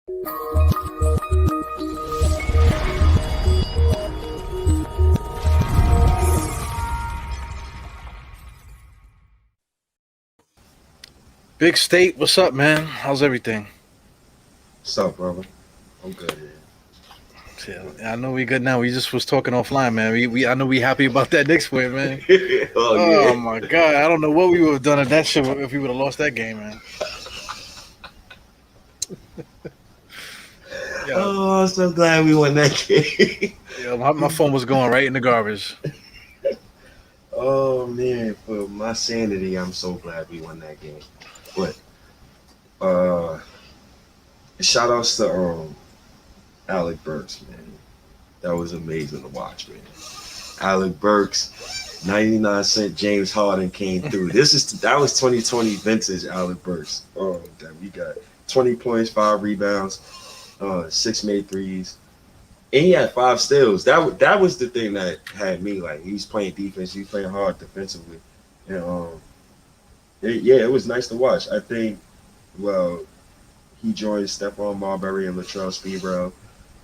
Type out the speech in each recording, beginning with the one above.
Big State, what's up, man? How's everything? What's up, brother? I'm good, man. Yeah, I know we good now. We just was talking offline, man. I know we happy about that Knicks win, man. Oh Oh yeah. my god, I don't know what we would have done at that shit if we would have lost that game, man. Yeah, Oh, I'm so glad we won that game. yeah, my phone was going right in the garbage. Oh man, for my sanity, I'm so glad we won that game. But uh, shout outs to Alec Burks, man. That was amazing to watch, man. Alec Burks, 99 cent James Harden came through. That was 2020 vintage Alec Burks. Oh, damn, we got 20 points, 5 rebounds, 6 made threes. And he had 5 steals. That was the thing that had me like he was playing defense. He was playing hard defensively, and yeah, it was nice to watch. I think well he joined Stephon Marbury and Latrell Sprewell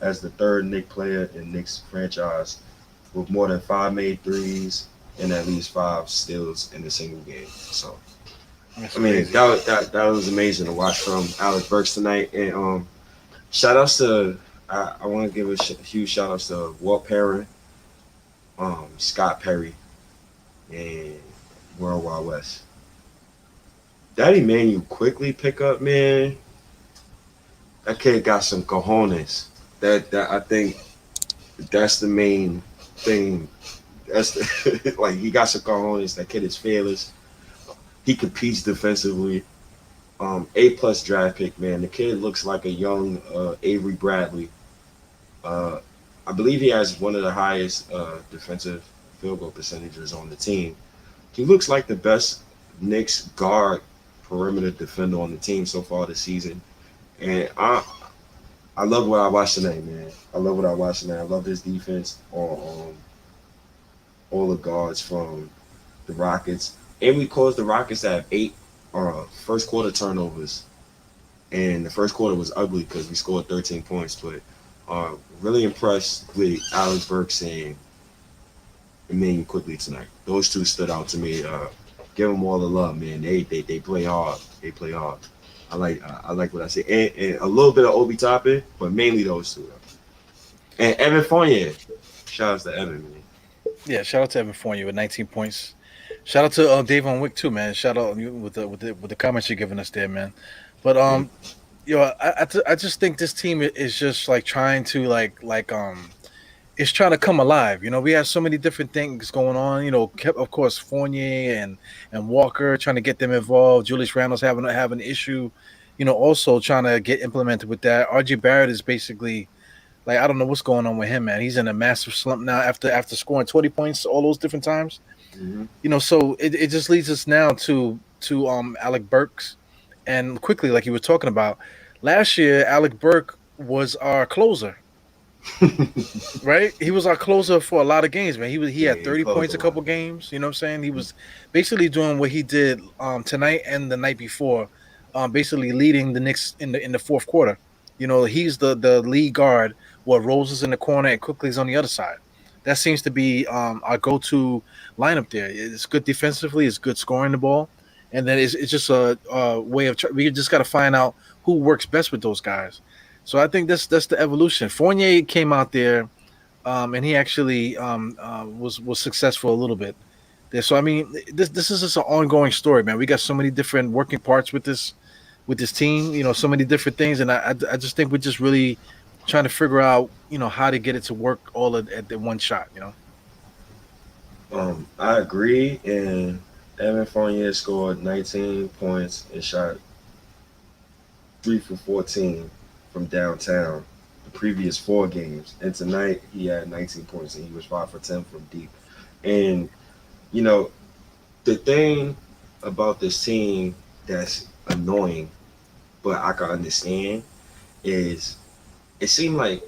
as the third Knicks player in Knicks franchise with more than 5 made threes and at least 5 steals in a single game. So That's I mean crazy. that was amazing to watch from Alec Burks tonight. And shout outs to I want to give a huge shout outs to Walt Perrin, Scott Perry, and World Wide West. That Emmanuel quickly pickup, man. That kid got some cojones. That I think that's the main thing. That's the, like he got some cojones. That kid is fearless. He competes defensively. A+ draft pick, man. The kid looks like a young Avery Bradley. Uh, I believe he has one of the highest defensive field goal percentages on the team. He looks like the best Knicks guard perimeter defender on the team so far this season. And I love what I watched tonight, man. I love what I watched tonight. I love his defense on all the guards from the Rockets. And we caused the Rockets to have 8 first quarter turnovers. And the first quarter was ugly because we scored 13 points. But really impressed with Alex Burks and Emmanuel quickly tonight. Those two stood out to me. Give them all the love, man. They play hard. They play hard. I like what I see, and a little bit of Obi Toppin, but mainly those two. And Evan Fournier. Shout out to Evan, man. Yeah, shout out to Evan Fournier with 19 points. Shout out to Dave on Wick too, man. Shout out with the comments you're giving us there, man. But Yeah. I just think this team is just like trying to it's trying to come alive. We have so many different things going on. Of course Fournier and Walker trying to get them involved. Julius Randle's having an issue. Also trying to get implemented with that. RJ Barrett is basically like I don't know what's going on with him, man. He's in a massive slump now after scoring 20 points all those different times. Hmm. So it just leads us now to Alec Burks, and quickly like you were talking about last year. Alec Burke was our closer, right? He was our closer for a lot of games, man. He Yeah, had he 30 closed points a a couple lot. games. You know what I'm saying? He was basically doing what he did tonight and the night before, basically leading the Knicks in the fourth quarter. He's the lead guard, what Rose is in the corner and Quickly's on the other side. That seems to be our go-to lineup there. It's good defensively, it's good scoring the ball, and then it's just a way of we just got to find out who works best with those guys. So I think that's the evolution. Fournier came out there, and he actually was successful a little bit there. So I mean, this is just an ongoing story, man. We got so many different working parts with this team. So many different things, and I just think we're just really trying to figure out how to get it to work all at the one shot. I agree. And Evan Fournier scored 19 points and shot 3 for 14 from downtown the previous 4 games. And tonight he had 19 points and he was 5 for 10 from deep. And you know the thing about this team that's annoying, but I can understand is it seemed like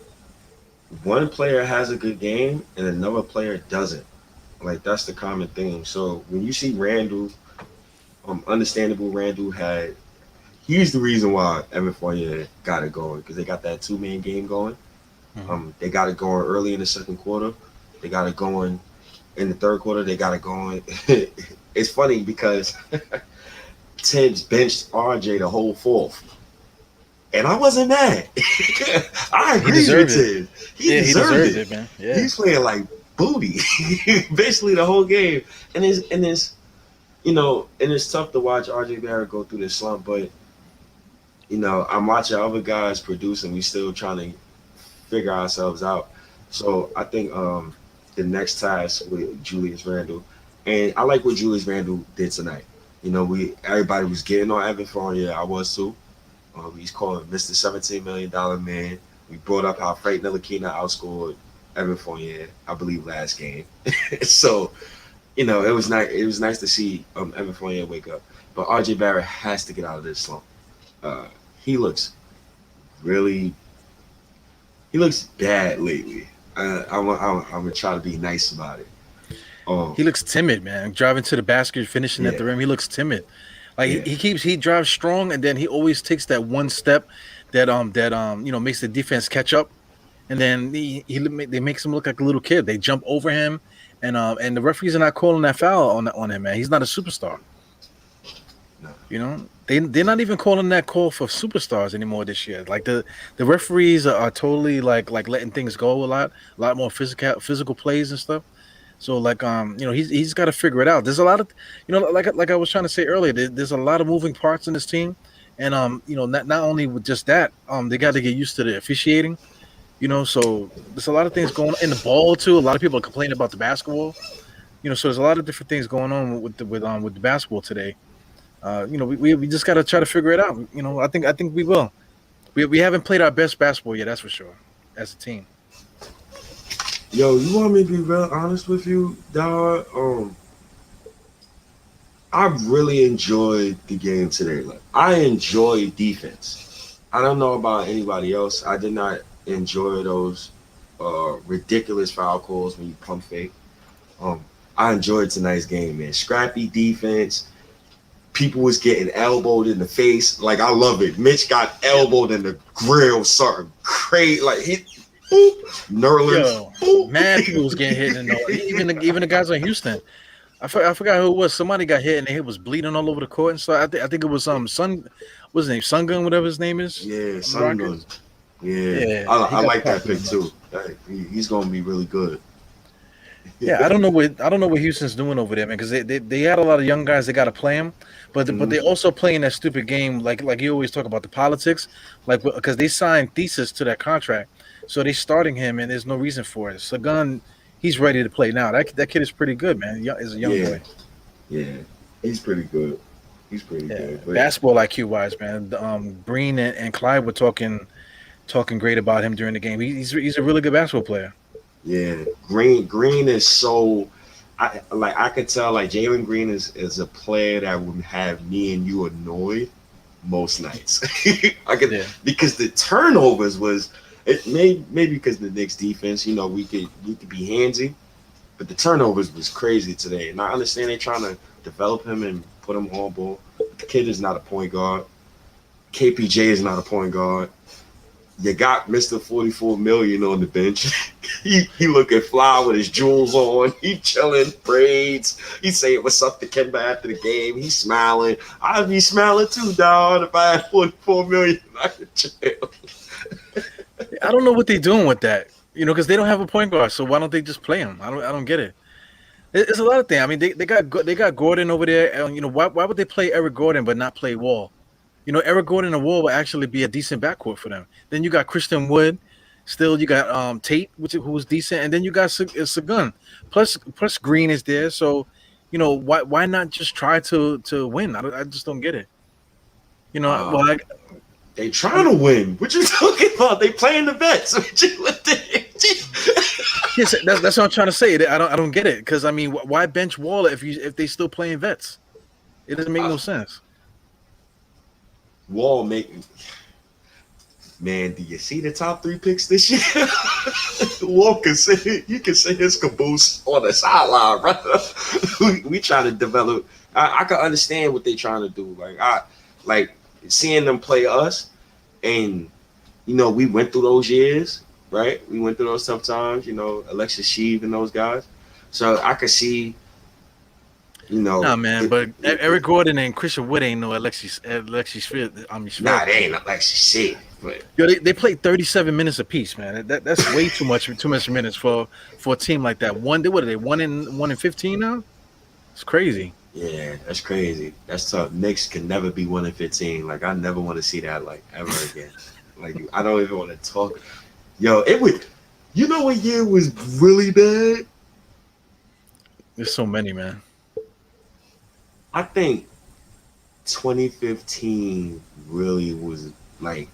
one player has a good game and another player doesn't. Like that's the common thing. So when you see Randle, understandable Randle had he's the reason why Evan Fournier got it going because they got that 2-man game going. They got it going early in the second quarter. They got it going in the third quarter. They got it going. It's funny because Tibbs benched RJ the whole fourth. And I wasn't mad. I agree with Tibbs. He deserved it, man. Yeah. He's playing like booty basically the whole game. And it's tough to watch RJ Barrett go through this slump, but I'm watching other guys produce and we still trying to figure ourselves out. So I think the next task with Julius Randle, and I like what Julius Randle did tonight. Everybody was getting on Evan Fournier. I was too. He's calling Mr. $17 million man. We brought up how Frank Ntilikina outscored Evan Fournier, I believe, last game. So, it was nice. It was nice to see Evan Fournier wake up. But RJ Barrett has to get out of this slump. He looks bad lately. I'm gonna try to be nice about it. He looks timid, man. Driving to the basket, finishing at the rim. He looks timid. Like he drives strong, and then he always takes that one step that makes the defense catch up, and then they makes him look like a little kid. They jump over him, and the referees are not calling that foul on him, man. He's not a superstar. No. They're not even calling that call for superstars anymore this year. Like the referees are totally like letting things go a lot more physical plays and stuff. So he's got to figure it out. There's a lot of like I was trying to say earlier, there's a lot of moving parts in this team, and not only with just that, they got to get used to the officiating. So there's a lot of things going on in the ball too. A lot of people are complaining about the basketball. So there's a lot of different things going on with the basketball today. We just got to try to figure it out. I think we will. We haven't played our best basketball yet, that's for sure, as a team. Yo, you want me to be real honest with you, dog? I really enjoyed the game today. Like, I enjoyed defense. I don't know about anybody else. I did not enjoy those ridiculous foul calls when you pump fake. I enjoyed tonight's game, man. Scrappy defense. People was getting elbowed in the face. Like, I love it. Mitch got elbowed in the grill, something crazy. Like, Nerlens. Mad people was getting hit. Even the guys on Houston. I forgot who it was. Somebody got hit and it was bleeding all over the court. And so I think it was what's his name? Sungun, whatever his name is. Yeah, Sungun. Yeah. I like that pick too. He's gonna be really good. Yeah, I don't know what Houston's doing over there, man, because they had a lot of young guys that got to play him, but they also playing that stupid game like you always talk about the politics, like because they signed Thesis to that contract, so they starting him and there's no reason for it. Sagan, he's ready to play now. That kid is pretty good, man. He's a young boy. Yeah, he's pretty good. Good. But basketball IQ wise, man. Breen and Clyde were talking great about him during the game. He's a really good basketball player. Yeah, Green is so. I could tell like Jalen Green is a player that would have me and you annoyed most nights. Because the turnovers was maybe because the Knicks defense, we could be handsy, but the turnovers was crazy today. And I understand they're trying to develop him and put him on ball. The kid is not a point guard. KPJ is not a point guard. You got Mr. 44 million on the bench. he looking fly with his jewels on. He chilling, braids. He saying what's up to Kemba after the game. He's smiling. I'd be smiling too, dog. If I had 44 million, I could chill. I don't know what they're doing with that. Because they don't have a point guard. So why don't they just play him? I don't get it. It's a lot of things. I mean, they got Gordon over there. Why would they play Eric Gordon but not play Wall? Eric Gordon and Wall will actually be a decent backcourt for them. Then you got Christian Wood. Still, you got Tate, who was decent. And then you got Sagun. Plus Green is there. So, why not just try to win? I just don't get it. They trying to win. What you talking about? They playing the vets. Yes, that's what I'm trying to say. I don't get it. Because, I mean, why bench Wall if they still playing vets? It doesn't make no sense. Wall man, do you see the top 3 picks this year? Wall you can see his caboose on the sideline, brother. we trying to develop. I can understand what they trying to do. Like seeing them play us, and we went through those years, right? We went through those tough times. Alexis Sheave and those guys. So I could see, Nah, man, but the Eric Gordon and Christian Wood ain't no Alexis Smith. I mean, nah, Smith. they ain't Alexis Sheave, but Yo, they played 37 minutes apiece, man. That's way too much minutes for a team like that. What are they? 1 in 15 now? It's crazy. yeah, that's crazy. That's tough. Knicks can never be 1 in 15. Like I never want to see that like ever again. Like I don't even want to talk. Yo, it would. You know what year was really bad? There's so many, man. I think 2015 really was like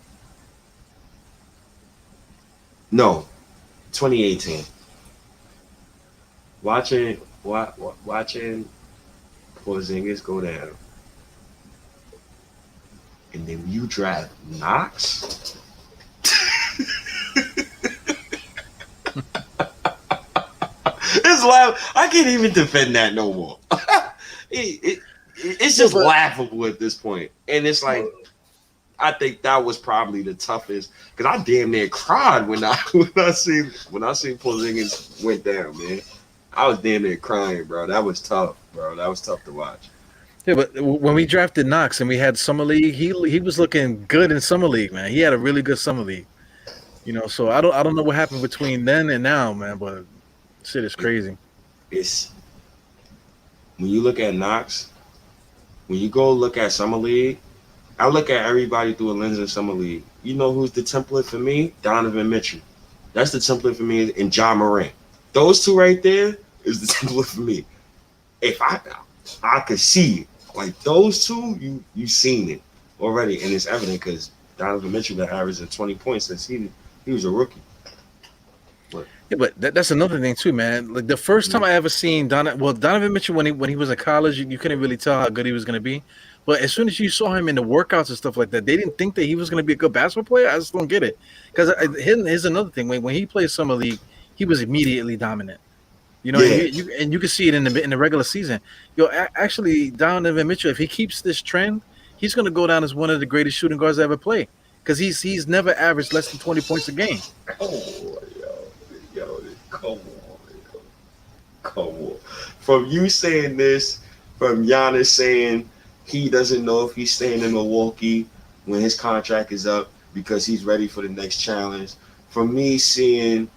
no 2018. Watching Porzingis go down, and then you draft Knox. It's laugh. I can't even defend that no more. It's just laughable at this point, and it's like I think that was probably the toughest because I damn near cried when I seen Porzingis went down, man. I was damn near crying, bro. That was tough, bro. That was tough to watch. Yeah, but when we drafted Knox and we had summer league, he was looking good in summer league, man. He had a really good summer league, So I don't know what happened between then and now, man. But shit is crazy. It's when you look at Knox, when you go look at summer league, I look at everybody through a lens of summer league. You know who's the template for me? Donovan Mitchell. That's the template for me, and John Morant. Those two right there is the template for me. If I could see it. Like those two, you seen it already, and it's evident because Donovan Mitchell been averaging 20 points since he was a rookie. Yeah, but that's another thing too, man. Like the first time I ever seen Donovan Mitchell when he was in college, you couldn't really tell how good he was going to be. But as soon as you saw him in the workouts and stuff like that, they didn't think that he was going to be a good basketball player. I just don't get it. Because here's another thing: when he played summer league, he was immediately dominant. Yeah. You can see it in the regular season. Actually, Donovan Mitchell, if he keeps this trend, he's going to go down as one of the greatest shooting guards I ever played. Because he's never averaged less than 20 points a game. Oh, yo, come on. From you saying this, from Giannis saying he doesn't know if he's staying in Milwaukee when his contract is up because he's ready for the next challenge. From me seeing,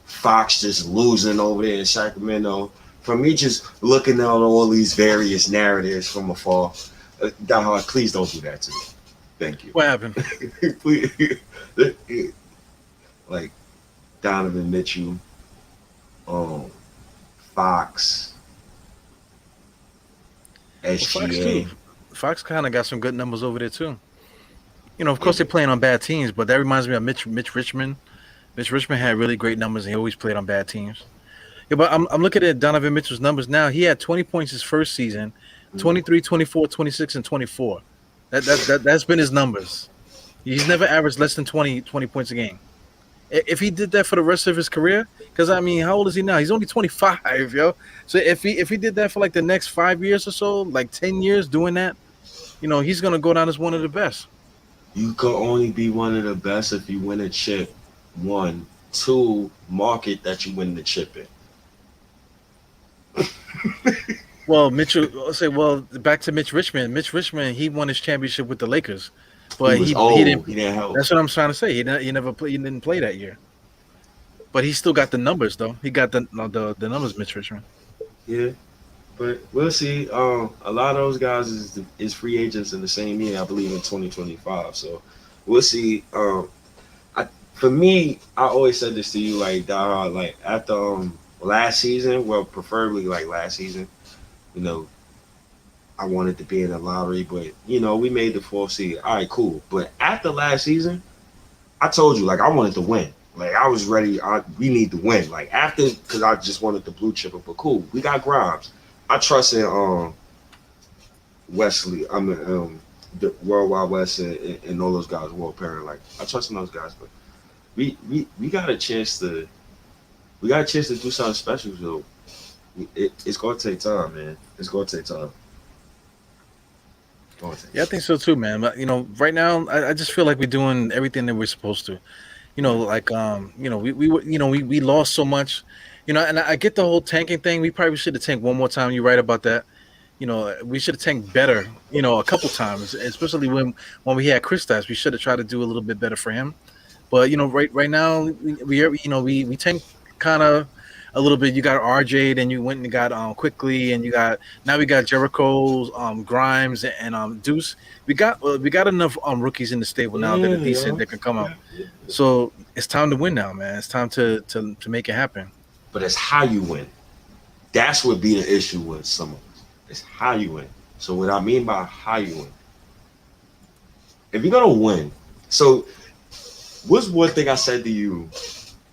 Fox just losing over there in Sacramento. From me just looking at all these various narratives from afar. Diehard, please don't do that to me. Thank you. What happened? Please. Like Donovan Mitchell, Fox, SGA. Fox kind of got some good numbers over there too. Of course they're playing on bad teams, but that reminds me of Mitch Richmond. Mitch Richmond had really great numbers, and he always played on bad teams. Yeah, but I'm looking at Donovan Mitchell's numbers now. He had 20 points his first season, 23, 24, 26, and 24. That's been his numbers. He's never averaged less than 20 points a game. If he did that for the rest of his career, because how old is he now? He's only 25, yo. So if he did that for like the next 5 years or so, like 10 years doing that, he's gonna go down as one of the best. You could only be one of the best if you win a chip. 1, 2, market that you win the chip in. Well, back to Mitch Richmond. Mitch Richmond, he won his championship with the Lakers, but he didn't. He didn't help. That's what I'm trying to say. He didn't play that year, but he still got the numbers though. He got the numbers, Mitch Richmond. Yeah, but we'll see. A lot of those guys is free agents in the same year, I believe, in 2025. So we'll see. For me, I always said this to you, like after last season, well, preferably like last season, I wanted to be in the lottery, but we made the 4th seed. All right, cool. But after last season, I told you, like, I wanted to win. Like, I was ready. We need to win. Like, after, because I just wanted the blue chipper, but cool. We got Grimes. I trust in Wesley. The Worldwide West and all those guys, World Parent. Like, I trust in those guys, but we got a chance to do something special. So it's gonna take time, man. It's gonna take time. Go on, take Yeah, I think so too, man. But right now, I just feel like we're doing everything that we're supposed to. Right. We lost so much. And I get the whole tanking thing. We probably should have tanked one more time. You're right about that. We should have tanked better. A couple times, especially when we had Kristaps. We should have tried to do a little bit better for him. But right now we tank kind of a little bit. You got RJ, then you went and got quickly, and now we got Jericho's, Grimes, and Deuce. We got enough enough rookies in the stable now that Yeah, are decent yo. that can come up. Yeah, yeah. So it's time to win now, man. It's time to make it happen. But it's how you win. That's what be the issue with some of us. It's how you win. So what I mean by how you win, if you're gonna win, so what's one thing I said to you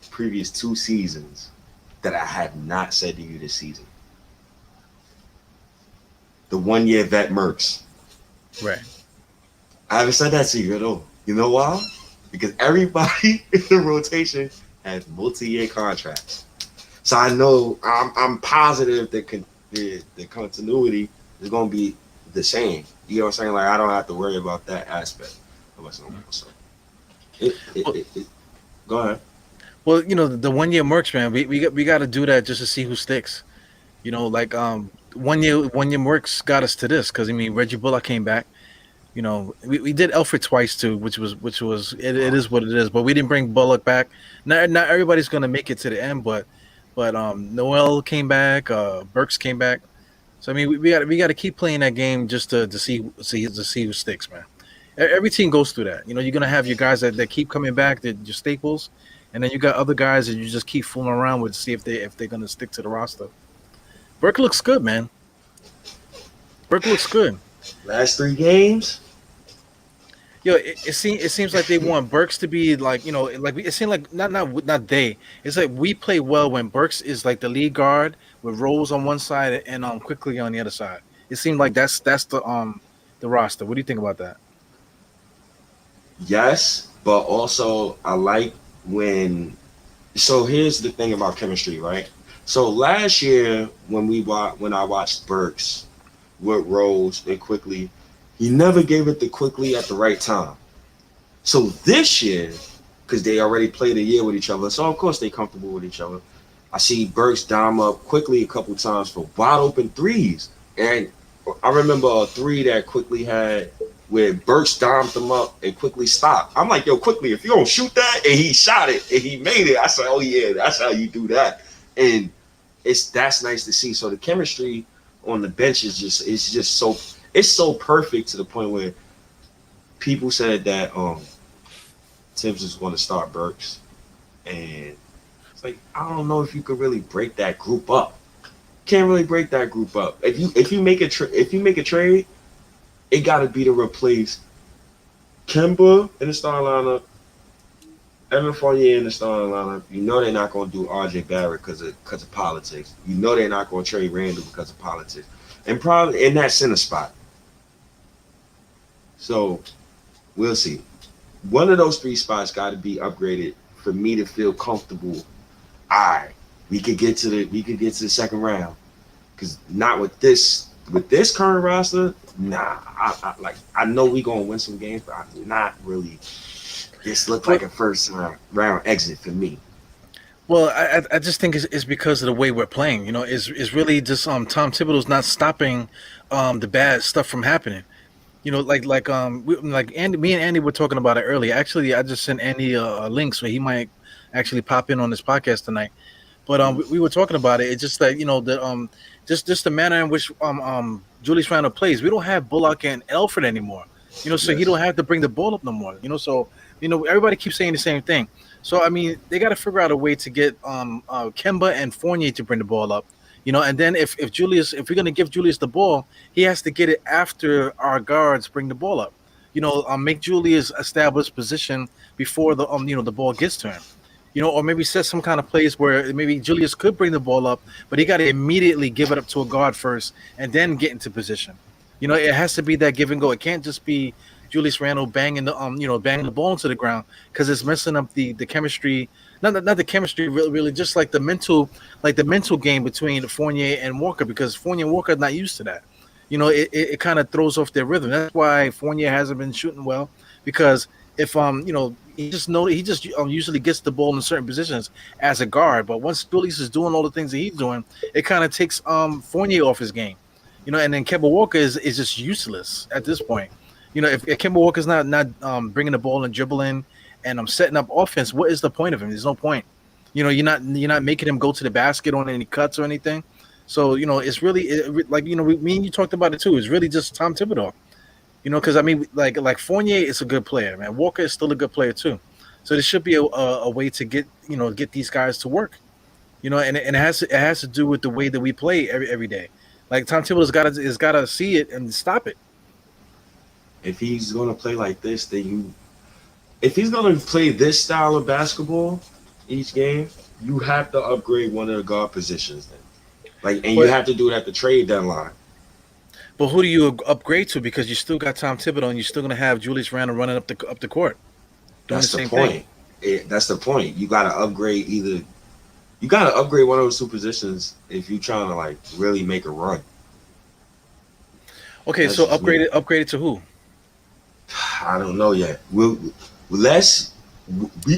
previous 2 seasons that I have not said to you this season? The 1 year vet Mercs. Right. I haven't said that to you at all. You know why? Because everybody in the rotation has multi-year contracts. So I know I'm positive that the continuity is going to be the same. You know what I'm saying? Like I don't have to worry about that aspect of myself. So go ahead. Well, the 1 year mercs, man. We got to do that just to see who sticks. Like 1 year mercs got us to this because Reggie Bullock came back. We did Elfrid twice too, which was it is what it is. But we didn't bring Bullock back. Not everybody's gonna make it to the end, but Noel came back, Burks came back. So we got to keep playing that game just to see who sticks, man. Every team goes through that. You're gonna have your guys that keep coming back, that your staples, and then you got other guys that you just keep fooling around with to see if they're gonna stick to the roster. Burke looks good, man. Burke looks good. Last 3 games. It seems like they want Burks to be like it seemed like not they. It's like we play well when Burks is like the lead guard with Rose on one side and quickly on the other side. It seemed like that's the roster. What do you think about that? Yes, but also I like when. So here's the thing about chemistry, right? So last year when I watched Burks with Rose and quickly, he never gave it to quickly at the right time. So this year, because they already played a year with each other, so of course they comfortable with each other. I see Burks dime up quickly a couple times for wide open threes, and I remember a three that quickly had where Burks dimed them up and quickly stopped. I'm like, yo, quickly, if you don't shoot that, and he shot it and he made it, I said, oh yeah, that's how you do that, and that's nice to see. So the chemistry on the bench is just so perfect to the point where people said that Tibbs is going to start Burks, and it's like I don't know if you could really break that group up. Can't really break that group up. If you make a trade, it got to be to replace Kemba in the starting lineup, Evan Fournier in the starting lineup. You know they're not going to do RJ Barrett because of politics. You know they're not going to trade Randle because of politics, and probably in that center spot. So we'll see. One of those 3 spots got to be upgraded for me to feel comfortable. All right, we could get to the second round, because not with this current roster. Nah, I know we gonna win some games, but I'm not really. This looked like a first round exit for me. Well, I just think it's because of the way we're playing. It's really just Tom Thibodeau's not stopping the bad stuff from happening. Like Andy, me and Andy were talking about it earlier. Actually, I just sent Andy a link so he might actually pop in on this podcast tonight. But we were talking about it. It's just that just the manner in which Julius Randle plays. We don't have Bullock and Elfrid anymore. So he don't have to bring the ball up no more. So everybody keeps saying the same thing. So they got to figure out a way to get Kemba and Fournier to bring the ball up. And then if we're gonna give Julius the ball, he has to get it after our guards bring the ball up. Make Julius establish position before the ball gets to him. Or maybe set some kind of plays where maybe Julius could bring the ball up, but he got to immediately give it up to a guard first and then get into position. It has to be that give and go. It can't just be Julius Randle banging the ball into the ground, because it's messing up the chemistry. Not the chemistry, really, just like the mental game between Fournier and Walker, because Fournier and Walker are not used to that. it kind of throws off their rhythm. That's why Fournier hasn't been shooting well because if he just usually gets the ball in certain positions as a guard, but once Julius is doing all the things that he's doing, it kind of takes Fournier off his game. And then Kemba Walker is just useless at this point. If Kemba Walker's not bringing the ball and dribbling and I'm setting up offense, what is the point of him? There's no point. You're not making him go to the basket on any cuts or anything. So it's really me and you talked about it too. It's really just Tom Thibodeau. Because I mean, like Fournier is a good player, man. Walker is still a good player too. So there should be a way to get these guys to work. And it has to do with the way that we play every day. Like Tom Thibodeau's got to see it and stop it. If he's gonna play like this, if he's gonna play this style of basketball each game, you have to upgrade one of the guard positions. Then, you have to do it at the trade deadline. But who do you upgrade to? Because you still got Tom Thibodeau, and you're still gonna have Julius Randle running up the court, doing That's the the same point. thing. That's the point. You gotta upgrade either. You gotta upgrade one of those two positions if you're trying to really make a run. Okay, That's so just me. upgrade it to who? I don't know yet. We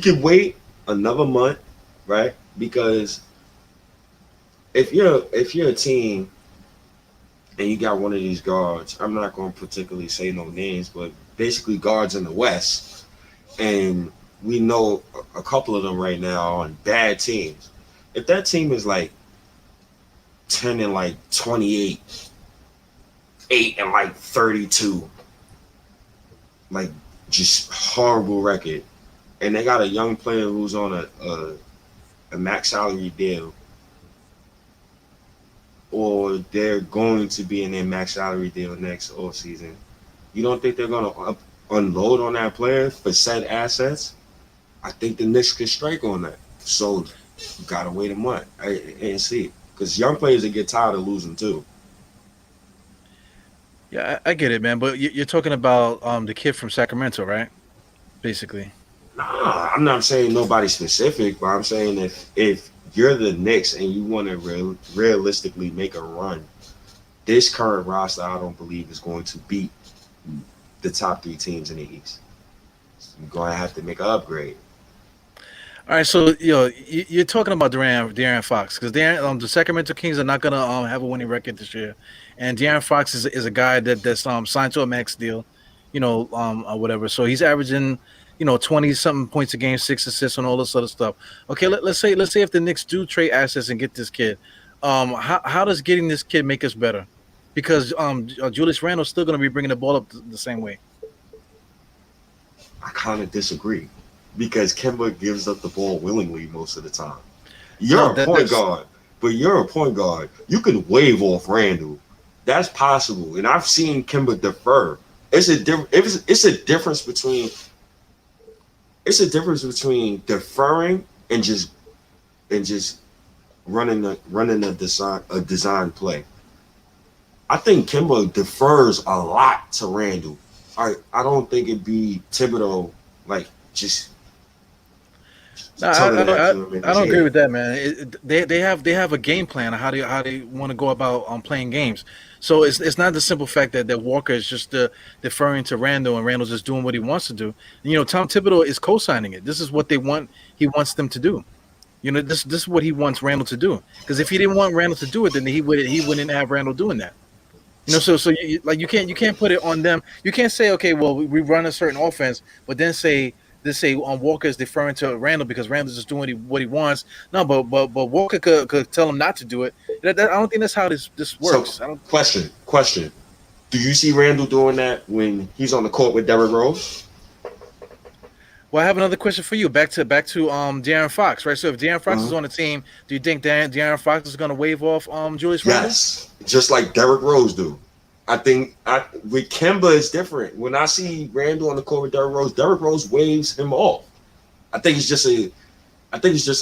can wait another month, right? Because if you're a team and you got one of these guards, I'm not going to particularly say no names, but basically guards in the West, and we know a couple of them right now on bad teams. If that team is 10 and 28, 8 and 32, just horrible record, and they got a young player who's on a max salary deal, or they're going to be in their max salary deal next offseason, you don't think they're going to unload on that player for said assets? I think the Knicks could strike on that. So you got to wait a month and see. Because young players, they get tired of losing too. Yeah, I get it, man. But you're talking about the kid from Sacramento, right? Basically. Nah, I'm not saying nobody specific, but I'm saying if you're the Knicks and you want to realistically make a run, this current roster, I don't believe is going to beat the top three teams in the East. So you're going to have to make an upgrade. All right, so you're talking about De'Aaron Fox because the Sacramento Kings are not gonna have a winning record this year, and De'Aaron Fox is a guy that's signed to a max deal, or whatever. So he's averaging 20 something points a game, 6 assists, and all this other stuff. Okay, let's say if the Knicks do trade assets and get this kid, how does getting this kid make us better? Because Julius Randle's still gonna be bringing the ball up the same way. I kind of disagree because Kemba gives up the ball willingly most of the time. No, You're a point guard, but you're a point guard. You can wave off Randle. That's possible, and I've seen Kemba defer. It's a difference between deferring and just running a design play. I think Kemba defers a lot to Randle. I don't think it'd be Thibodeau just No, telling that to him in I his don't agree head. with that, man. They have a game plan of how they want to go about playing games. So it's not the simple fact that Walker is just deferring to Randle and Randle's just doing what he wants to do. Tom Thibodeau is co-signing it. This is what they want. He wants them to do. This is what he wants Randle to do. Because if he didn't want Randle to do it, then he wouldn't have Randle doing that. So you can't put it on them. You can't say, okay, well, we run a certain offense, but then say Walker is deferring to Randle because Randle's just doing what he wants. No, but Walker could tell him not to do it. I don't think that's how this So, works. I don't. question: do you see Randle doing that when he's on the court with Derrick Rose? Well, I have another question for you. Back to De'Aaron Fox, right? So if De'Aaron Fox is Mhm. on the team, do you think De'Aaron Fox is going to wave off Julius Randle? Yes, just like Derrick Rose do. I think with Kemba it's different. When I see Randle on the court with Derrick Rose waves him off. I think it's just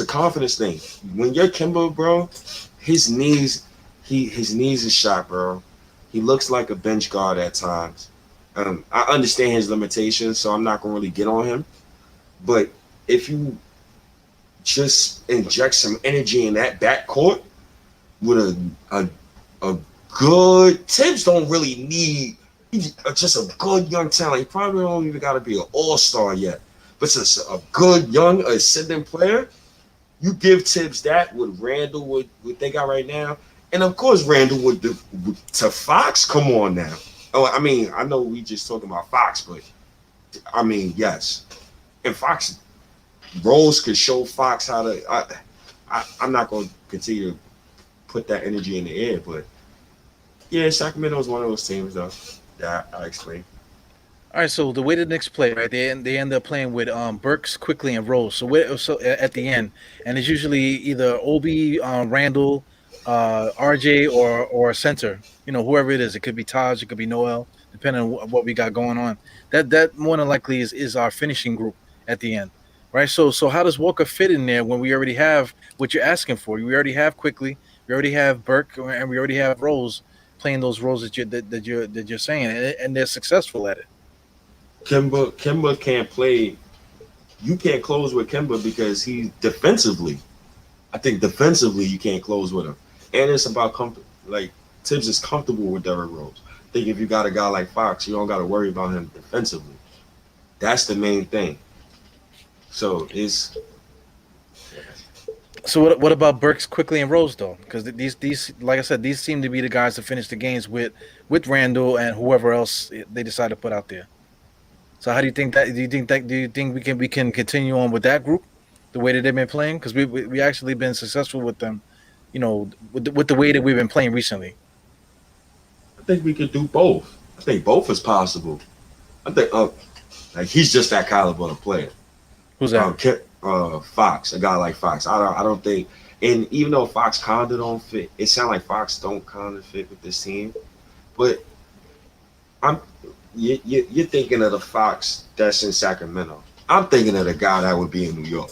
a confidence thing. When you're Kemba, bro, his knees is shot, bro. He looks like a bench guard at times. I understand his limitations, so I'm not gonna really get on him. But if you just inject some energy in that backcourt with a good. Tibbs don't really need. He's just a good young talent. He probably don't even got to be an all-star yet. But just a good young ascending player. You give Tibbs that with Randle, what they got right now, and of course Randle to Fox. Come on now. Oh, I mean, I know we just talking about Fox, but I mean, yes. And Fox, Rose could show Fox how to. I'm not going to continue to put that energy in the air, but yeah, Sacramento is one of those teams though that I explained. All right, so the way the Knicks play, right? They end up playing with Burks, quickly, and Rose. So at the end, and it's usually either Obi, Randle, RJ, or center. Whoever it is. It could be Taj, it could be Noel, depending on what we got going on. That more than likely is our finishing group at the end, right? So how does Walker fit in there when we already have what you're asking for? We already have quickly, we already have Burke, and we already have Rose playing those roles that you're saying, and they're successful at it. Kemba can't play. You can't close with Kemba because he defensively. I think defensively you can't close with him, and it's about comfort. Like Tibbs is comfortable with Derrick Rose. I think if you got a guy like Fox, you don't got to worry about him defensively. That's the main thing. So it's. So what about Burks, quickly, and Rose though? Because these like I said, these seem to be the guys to finish the games with Randle and whoever else they decide to put out there. So how do you think that? Do you think we can continue on with that group, the way that they've been playing? Because we actually been successful with them, with the way that we've been playing recently. I think we could do both. I think both is possible. I think like he's just that caliber of player. Who's that? Fox, a guy like Fox. I don't think, and even though Fox kinda don't fit, it sounds like Fox don't kinda fit with this team. But I'm you're thinking of the Fox that's in Sacramento. I'm thinking of the guy that would be in New York.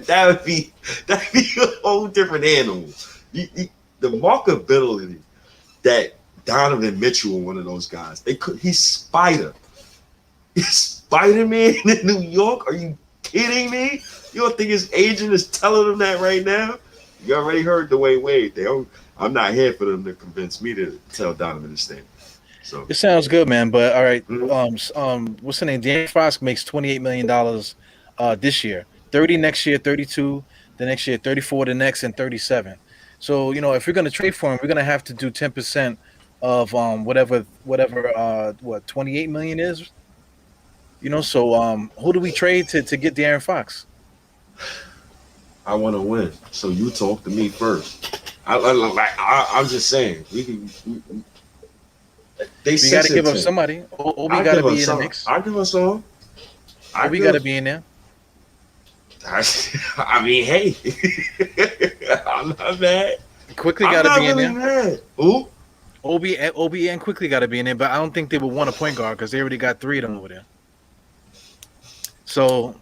that'd be a whole different animal. The markability that Donovan Mitchell, one of those guys, he's Spider. He's Spider-Man in New York. Are you kidding me? You don't think his agent is telling him that right now? You already heard Dwayne Wade. I'm not here for them to convince me to tell Donovan to stay. So It sounds good, man. But all right, mhm. what's the name? Dan Fox makes $28 million this year, 30 next year, 32 the next year, 34 the next, and 37. So if we're gonna trade for him, we're gonna have to do 10% of whatever what 28 million is. So who do we trade to get De'Aaron Fox? I want to win. So you talk to me first. I'm just saying. They We got to give up sensitive. somebody. Obi I got to give be us in the some. mix. I give us some. I Obi got to give. be in there. I mean, hey, I'm not mad. Quickly I'm got to not be in really there. mad. Ooh, Obi and Quickly got to be in there. But I don't think they would want a point guard because they already got three of them over there. So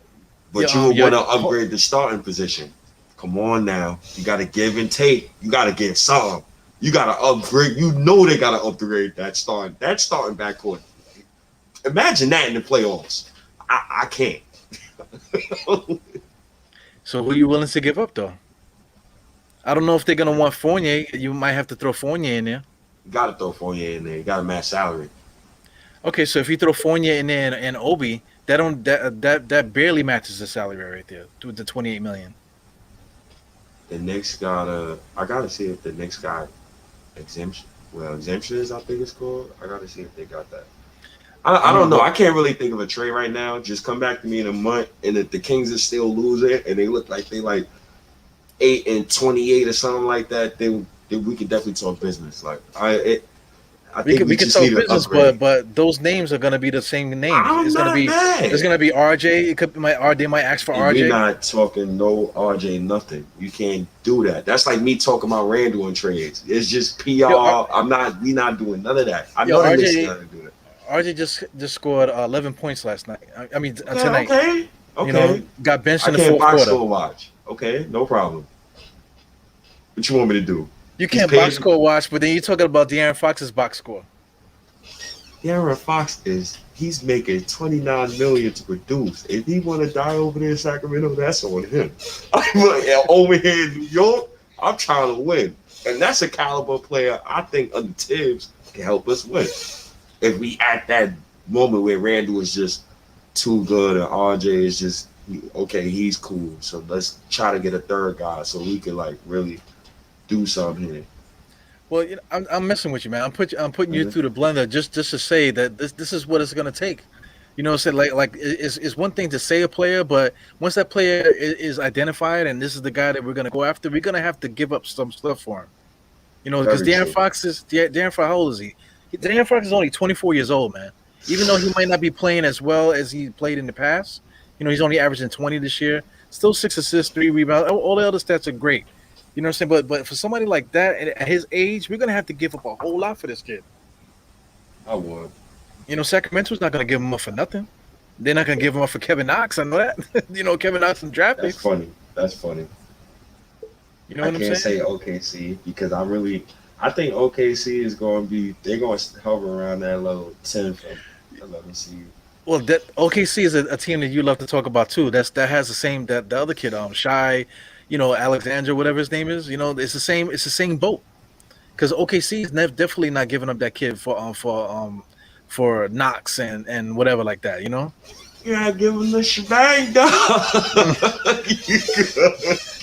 yeah, but you would yeah. want to upgrade the starting position. Come on now, you got to give and take. You got to give some. You got to upgrade. You know they got to upgrade that starting backcourt. Imagine that in the playoffs. I can't. So who you willing to give up though? I don't know if they're gonna want Fournier. You might have to throw Fournier in there. You got to throw Fournier in there. You got to match salary. Okay, so if you throw Fournier in there and Obi, that barely matches the salary right there with the 28 million. The Knicks gotta. I gotta see if the Knicks got exemption. Well, exemption is I think it's called. I gotta see if they got that. I I don't mean, know. I but can't really think of a trade right now. Just come back to me in a month, and if the Kings are still losing and they look like they like 8-28 or something like that, then we can definitely talk business. Like I we think could we we could just need talk an business, but upgrade. but those names are gonna be the same names. I'm not It's mad. gonna be RJ. It could be they might ask for And we're RJ. not talking no RJ nothing. You can't do that. That's like me talking about Randle in trades. It's just Yo, PR. We not doing none of that. I yo know the Knicks RJ gotta do that. RJ just scored 11 points last night. I mean Okay, tonight. okay, okay. Got benched I in the can't fourth box quarter. score watch. Okay, no problem. What you want me to do? You He's can't box paid. score watch, but then you're talking about De'Aaron Fox's box score. Darren Fox he's making 29 million to produce. If he want to die over there in Sacramento, that's on him. I'm over here in New York. I'm trying to win, And that's a caliber player I think under Tibbs can help us win. If we at that moment where Randle is just too good and RJ is just okay, he's cool. So let's try to get a third guy so we can like really do something here. Well, I'm messing with you, man. I'm putting you Mhm. through the blender just to say that this is what it's gonna take. Say like it's one thing to say a player, but once that player is identified and this is the guy that we're gonna go after, we're gonna have to give up some stuff for him. Because Very De'Aaron true. Fox is De'Aaron Fox. How old is he? De'Aaron Fox is only 24 years old, man. Even though he might not be playing as well as he played in the past, he's only averaging 20 this year. Still 6 assists, 3 rebounds. All the other stats are great. You know what I'm saying? But for somebody like that at his age, we're gonna have to give up a whole lot for this kid. I would. Sacramento's not gonna give him up for nothing. They're not gonna give him up for Kevin Knox. I know that. Kevin Knox and draft That's picks. funny. That's funny. You know I what I'm can't saying? say OKC because I think OKC is going to be they're going to hover around that low 10th or 11th seed. Well, that OKC is a team that you love to talk about too. That has the same that the other kid, Shy, Alexander, whatever his name is. It's the same. It's the same boat because OKC is definitely not giving up that kid for Knox and whatever like that. You gotta give him the shebang, dog.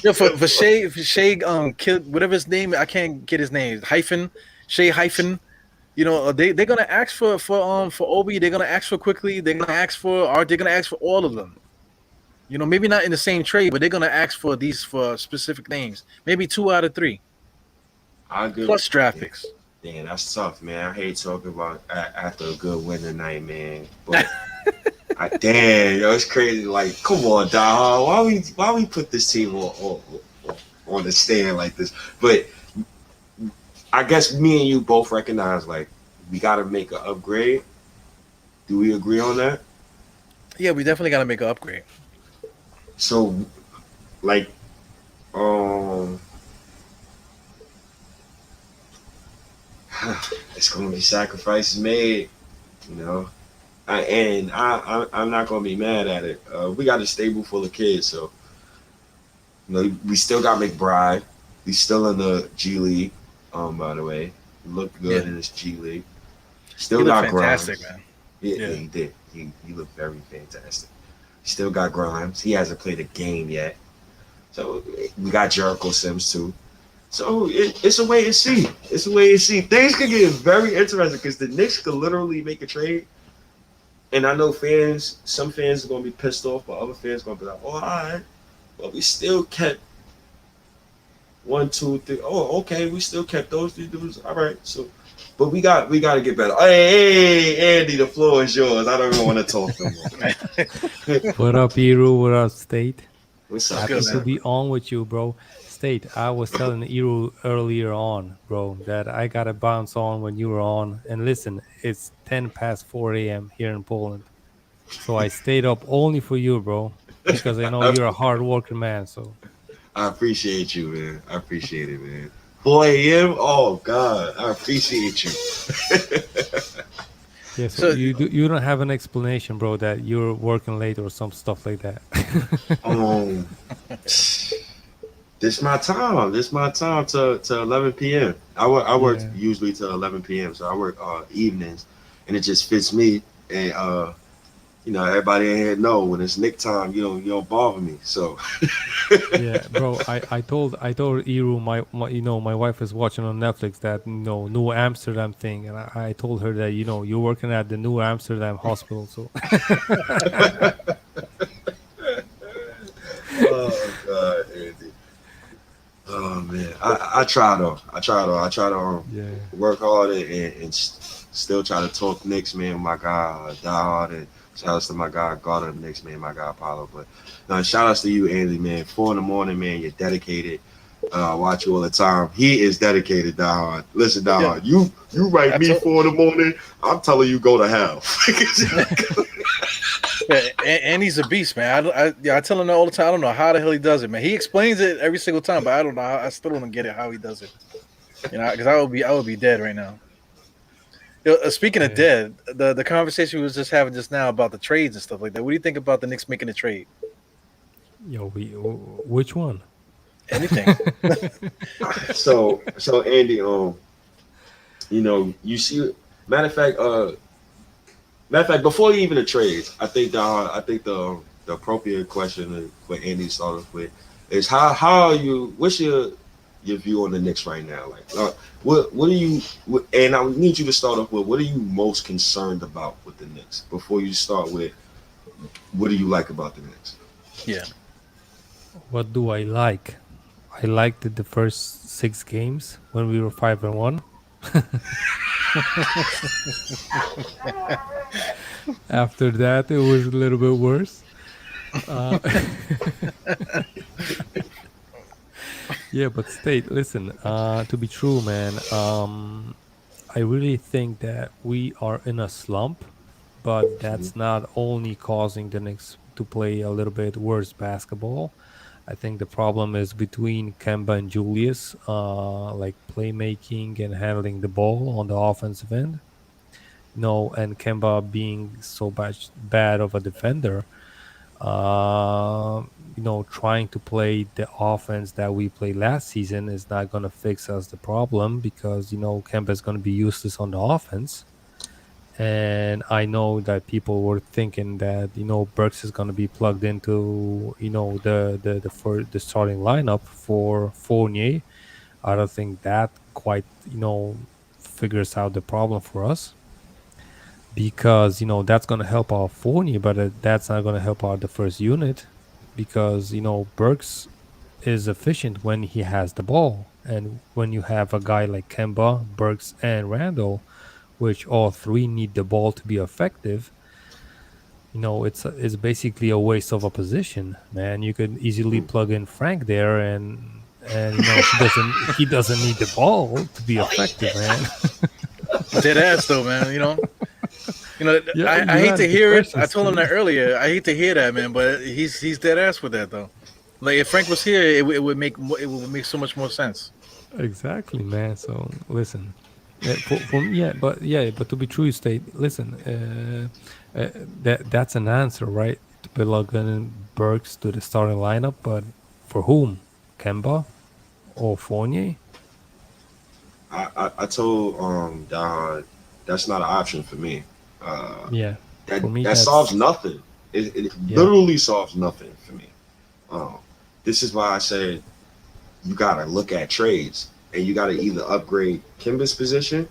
Yeah, for Shea kid, whatever his name, I can't get his name. Shea hyphen. They're gonna ask for Obi. They're gonna ask for Quickly. They're gonna ask for Art. They're gonna ask for all of them. Maybe not in the same trade, but they're gonna ask for specific names. Maybe 2 out of 3 I agree. plus draft picks. Damn, that's tough, man. I hate talking about after a good win tonight, man. But damn, it's crazy. Like, come on, dog. Why we put this team on the stand like this? But I guess me and you both recognize like we got to make an upgrade. Do we agree on that? Yeah, we definitely got to make an upgrade. So, like, um, it's gonna be sacrifices made, you know. I'm not gonna be mad at it. We got a stable full of kids, so we still got McBride. He's still in the G League. By the way, he looked good in his G League. Still He looked got fantastic, Grimes. man. Yeah, he did. He looked very fantastic. Still got Grimes. He hasn't played a game yet. So we got Jericho Sims too. So it's a way to see. It's a way to see. Things could get very interesting because the Knicks could literally make a trade. And I know some fans are gonna be pissed off, but other fans are gonna be like, "Oh, all right." But we still kept 1, 2, 3. Oh, okay, we still kept those 3 dudes. All right, so. But we got to get better. Hey, Andy, the floor is yours. I don't even want to talk no more. What up, Eru? What up, State? What's up? Happy to be on with you, bro. State, I was telling Eru earlier on, bro, that I got to bounce on when you were on. And listen, it's 10 past 4 a.m. here in Poland. So I stayed up only for you, bro, because I know you're a hard working man. So I appreciate you, man. I appreciate it, man. 4 a.m. Oh God, I appreciate you. yeah, so you don't have an explanation, bro, that you're working late or some stuff like that. This my time. This my time to 11 p.m. I work usually till 11 p.m. So I work evenings, and it just fits me. And everybody in here know when it's Nick time, you don't bother me. So yeah, bro. I told Eru my wife is watching on Netflix that New Amsterdam thing, and I told her that you're working at the New Amsterdam hospital. So. Oh God, Andy. Oh man, I try though. I try to work hard and still try to talk Knicks, man. My guy Diehard, and shout outs to my guy God of the Knicks, man. My guy Apollo. But no, shout outs to you, Andy, man. 4 in the morning, man. You're dedicated. I watch you all the time. He is dedicated, Diehard. Listen, Diehard, you write me 4 in the morning. I'm telling you, go to hell. Yeah, and he's a beast, man. I tell him that all the time. I don't know how the hell he does it, man. He explains it every single time, but I don't know. I still don't get it how he does it. Because I would be dead right now. Speaking of dead, the conversation we was just having just now about the trades and stuff like that. What do you think about the Knicks making a trade? Yo, which one? Anything. So Andy, you see, matter of fact, before even the trades, I think the appropriate question for Andy to start off with is how are you? What's your view on the Knicks right now? Like, what are you? And I need you to start off with what are you most concerned about with the Knicks before you start with what do you like about the Knicks? Yeah. What do I like? I liked the first 6 games when we were 5-1. After that, it was a little bit worse. Uh, yeah, but State, listen. To be true, man. I really think that we are in a slump, but that's not only causing the Knicks to play a little bit worse basketball. I think the problem is between Kemba and Julius, like playmaking and handling the ball on the offensive end. And Kemba being so bad of a defender, uh, trying to play the offense that we played last season is not going to fix us the problem because, Kemba is going to be useless on the offense. And I know that people were thinking that Burks is going to be plugged into the starting lineup for Fournier. I don't think that quite figures out the problem for us because that's going to help our Fournier, but that's not going to help out the first unit because Burks is efficient when he has the ball, and when you have a guy like Kemba, Burks, and Randle, which all three need the ball to be effective, it's basically a waste of a position, man. You could easily plug in Frank there, and he doesn't need the ball to be effective, man. Dead ass though, man. Yeah, I you hate had to a good hear it. question, I told him that Steve. earlier. I hate to hear that, man. But he's dead ass with that though. Like if Frank was here, it would make it would make so much more sense. Exactly, man. So listen, for me, yeah, but to be true, State. Listen, that's an answer, right? To plug in Burks to the starting lineup, but for whom? Kemba or Fournier? I told Diehard that's not an option for me. Uh, Yeah, for me, that solves that's nothing. It yeah, literally solves nothing for me. Um, this is why I said you gotta look at trades and you gotta either upgrade Kimba's position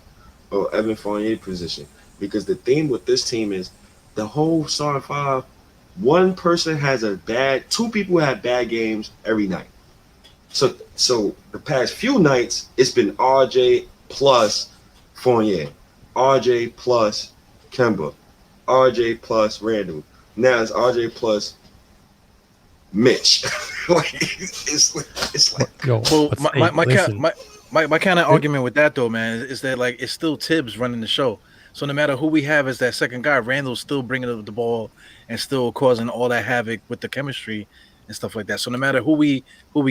or Evan Fournier's position because the theme with this team is the whole starting five. One person has two people have bad games every night. So the past few nights, it's been RJ plus Fournier, RJ plus Kemba, RJ plus Randle. Now it's RJ plus Mitch. like it's like yo, Well, but my State, my my kind listen. my kind of It, argument with that though, man, is that like it's still Tibbs running the show. So no matter who we have as that second guy, Randall's still bringing up the ball and still causing all that havoc with the chemistry and stuff like that. So no matter who we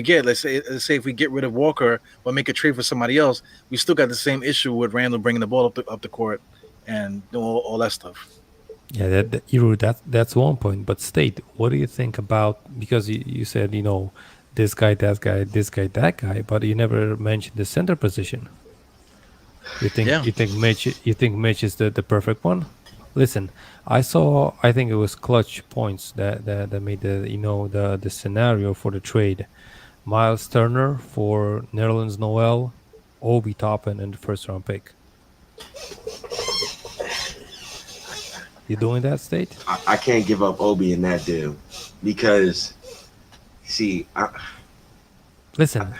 get, let's say if we get rid of Walker or make a trade for somebody else, we still got the same issue with Randall bringing the ball up the court and doing all that stuff. yeah, that's one point. But State, what do you think about because you said this guy, that guy, this guy, that guy, but you never mentioned the center position. You think Yeah. you think Mitch is the perfect one? Listen, I think it was clutch points that made the scenario for the trade. Miles Turner for Netherlands Noel, Obi Toppin and the first round pick. You doing that, State? I can't give up Obi in that deal because see Listen,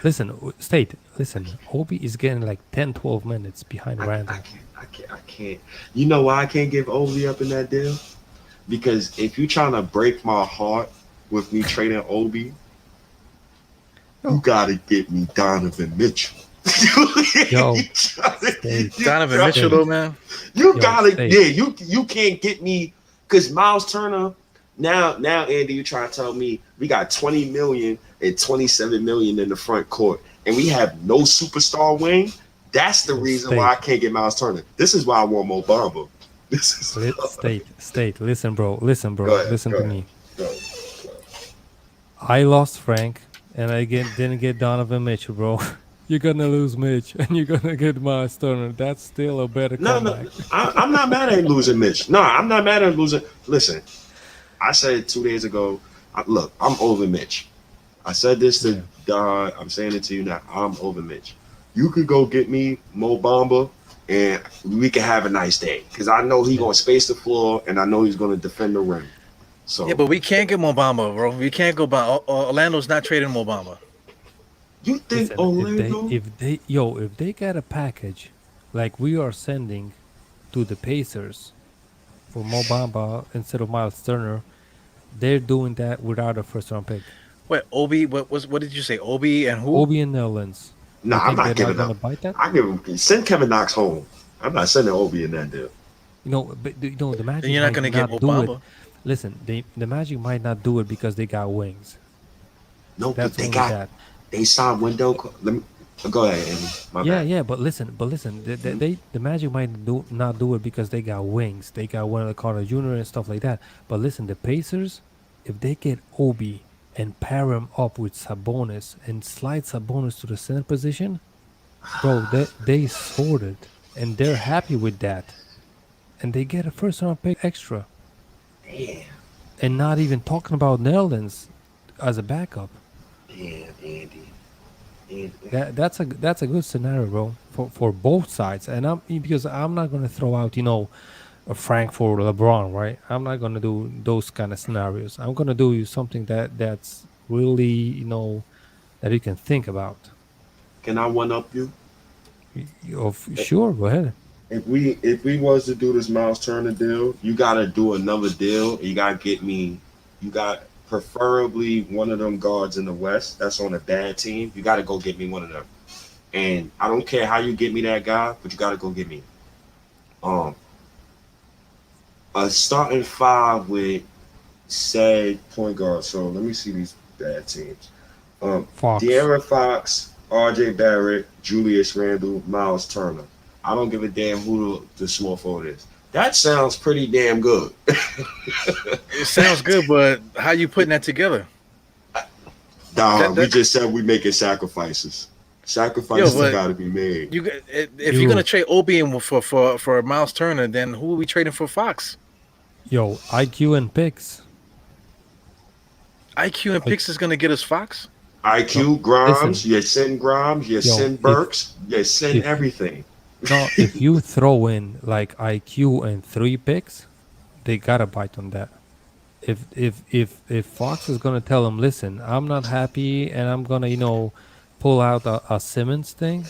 State, listen. Obi is getting like 10, 12 minutes behind Randall. I can't. You know why I can't give Obi up in that deal? Because if you're trying to break my heart with me trading Obi, you Yo, gotta get me Donovan Mitchell. yo, you tryna, State, you, Donovan Mitchell tryna, though, State, man. you yo, gotta State. yeah you can't get me because Miles Turner now Andy you trying to tell me we got 20 million and 27 million in the front court and we have no superstar wing. That's the Yo, reason why I State. can't get Miles Turner. This is why I want Mo Bamba. This is State. Listen, bro. Listen, go bro. ahead Listen go to ahead me. go ahead. I lost Frank and didn't get Donovan Mitchell, bro. You're gonna lose Mitch, and you're gonna get Miles Turner. That's still a better No, comeback. I'm not mad at losing Mitch. No, I'm not mad at losing. Listen, I said 2 days ago. Look, I'm over Mitch. I said this to Yeah. Don. I'm saying it to you now. I'm over Mitch. You could go get me Mo Bamba, and we can have a nice day. Because I know he's Yeah. gonna space the floor, and I know he's gonna defend the rim. Yeah, So but we can't get Mobamba, bro. We can't go by. Orlando's not trading Mobamba. you think Listen, Orlando? if they get a package like we are sending to the Pacers for Mobamba instead of Miles Turner, they're doing that without a first round pick. Wait, Obi, what did you say? Obi and who? Obi and Nerlens. Nah, You I'm think not they're not giving gonna up. bite that? I give him send Kevin Knox home. I'm not sending Obi in that deal. But the Then Magic you're not might gonna get not do it. Mobamba. Listen, the Magic might not do it because they got wings. No, but That's they only got that. they signed window. Let me go ahead, Andy. My Yeah, bad. yeah, but listen, the Magic might not do it because they got wings. They got Wendell Carter Jr. and stuff like that. But listen, the Pacers, if they get Obi and pair him up with Sabonis and slide Sabonis to the center position, bro, they sorted and they're happy with that, and they get a first round pick extra, Damn, and not even talking about Nerlens as a backup. damn, Andy. Andy. That's a good scenario, bro, for both sides. And because I'm not gonna throw out a Frank for LeBron, right? I'm not gonna do those kind of scenarios. I'm gonna do something that's really that you can think about. Can I one up you? Sure, go ahead. If we was to do this Miles Turner deal, you gotta do another deal. You gotta get me. You got preferably one of them guards in the West that's on a bad team. You gotta go get me one of them. And I don't care how you get me that guy, but you gotta go get me. Um, a starting five with said point guard. So let me see these bad teams. Fox. De'Aaron Fox, R.J. Barrett, Julius Randle, Miles Turner. I don't give a damn who the small forward is. That sounds pretty damn good. It sounds good, but how you putting that together? Nah, That we that just said we making sacrifices. yo, Sacrifices but got to be made. if you're You gonna trade Obi and for Miles Turner, then who are we trading for Fox? Yo, IQ and picks. IQ and Like, picks is gonna get us Fox. no, IQ listen, Grimes, you send Grimes, you yo, send Burks, you send if everything. no, if you throw in like IQ and 3 picks, they gotta bite on that. If Fox is gonna tell him, listen, I'm not happy, and I'm gonna pull out a Simmons thing.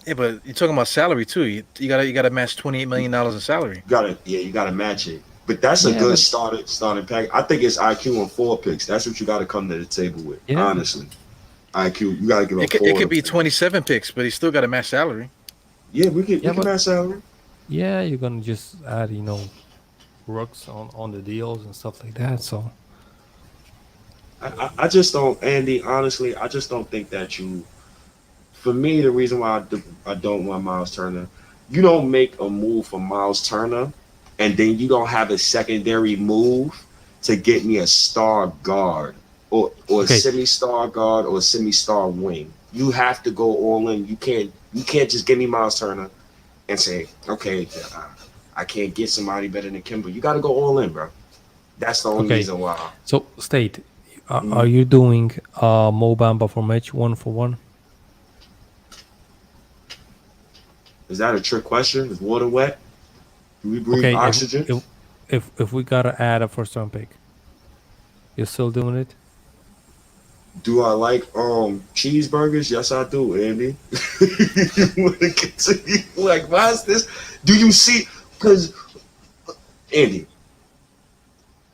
Yeah, but you're talking about salary too. You gotta match $28 million in salary. You gotta match it. But that's a Yeah, good but starting pack. I think it's IQ and 4 picks. That's what you gotta come to the table with. yeah, Honestly. IQ, you gotta give It up could, four it of could them be things. 27 picks, but he still got to match salary. Yeah, we yeah, can but match salary. yeah, you're gonna just add rooks on the deals and stuff like that. So I just don't, Andy. Honestly, I just don't think that you. For me, the reason why I don't want Miles Turner, you don't make a move for Miles Turner, and then you don't have a secondary move to get me a star guard or a okay, semi-star guard or a semi-star wing. You have to go all in. You can't just give me Miles Turner and say, okay, I can't get somebody better than Kimber. You got to go all in, bro. That's the only okay. reason why. So State, are Mhm. you doing Mo Bamba for match 1-for-1? Is that a trick question? Is water wet? Do we breathe Okay, oxygen? if we gotta add a first round pick, you're still doing it? Do I like cheeseburgers? Yes, I do, Andy. You want to continue? Like, why is this? Do you see? Because Andy,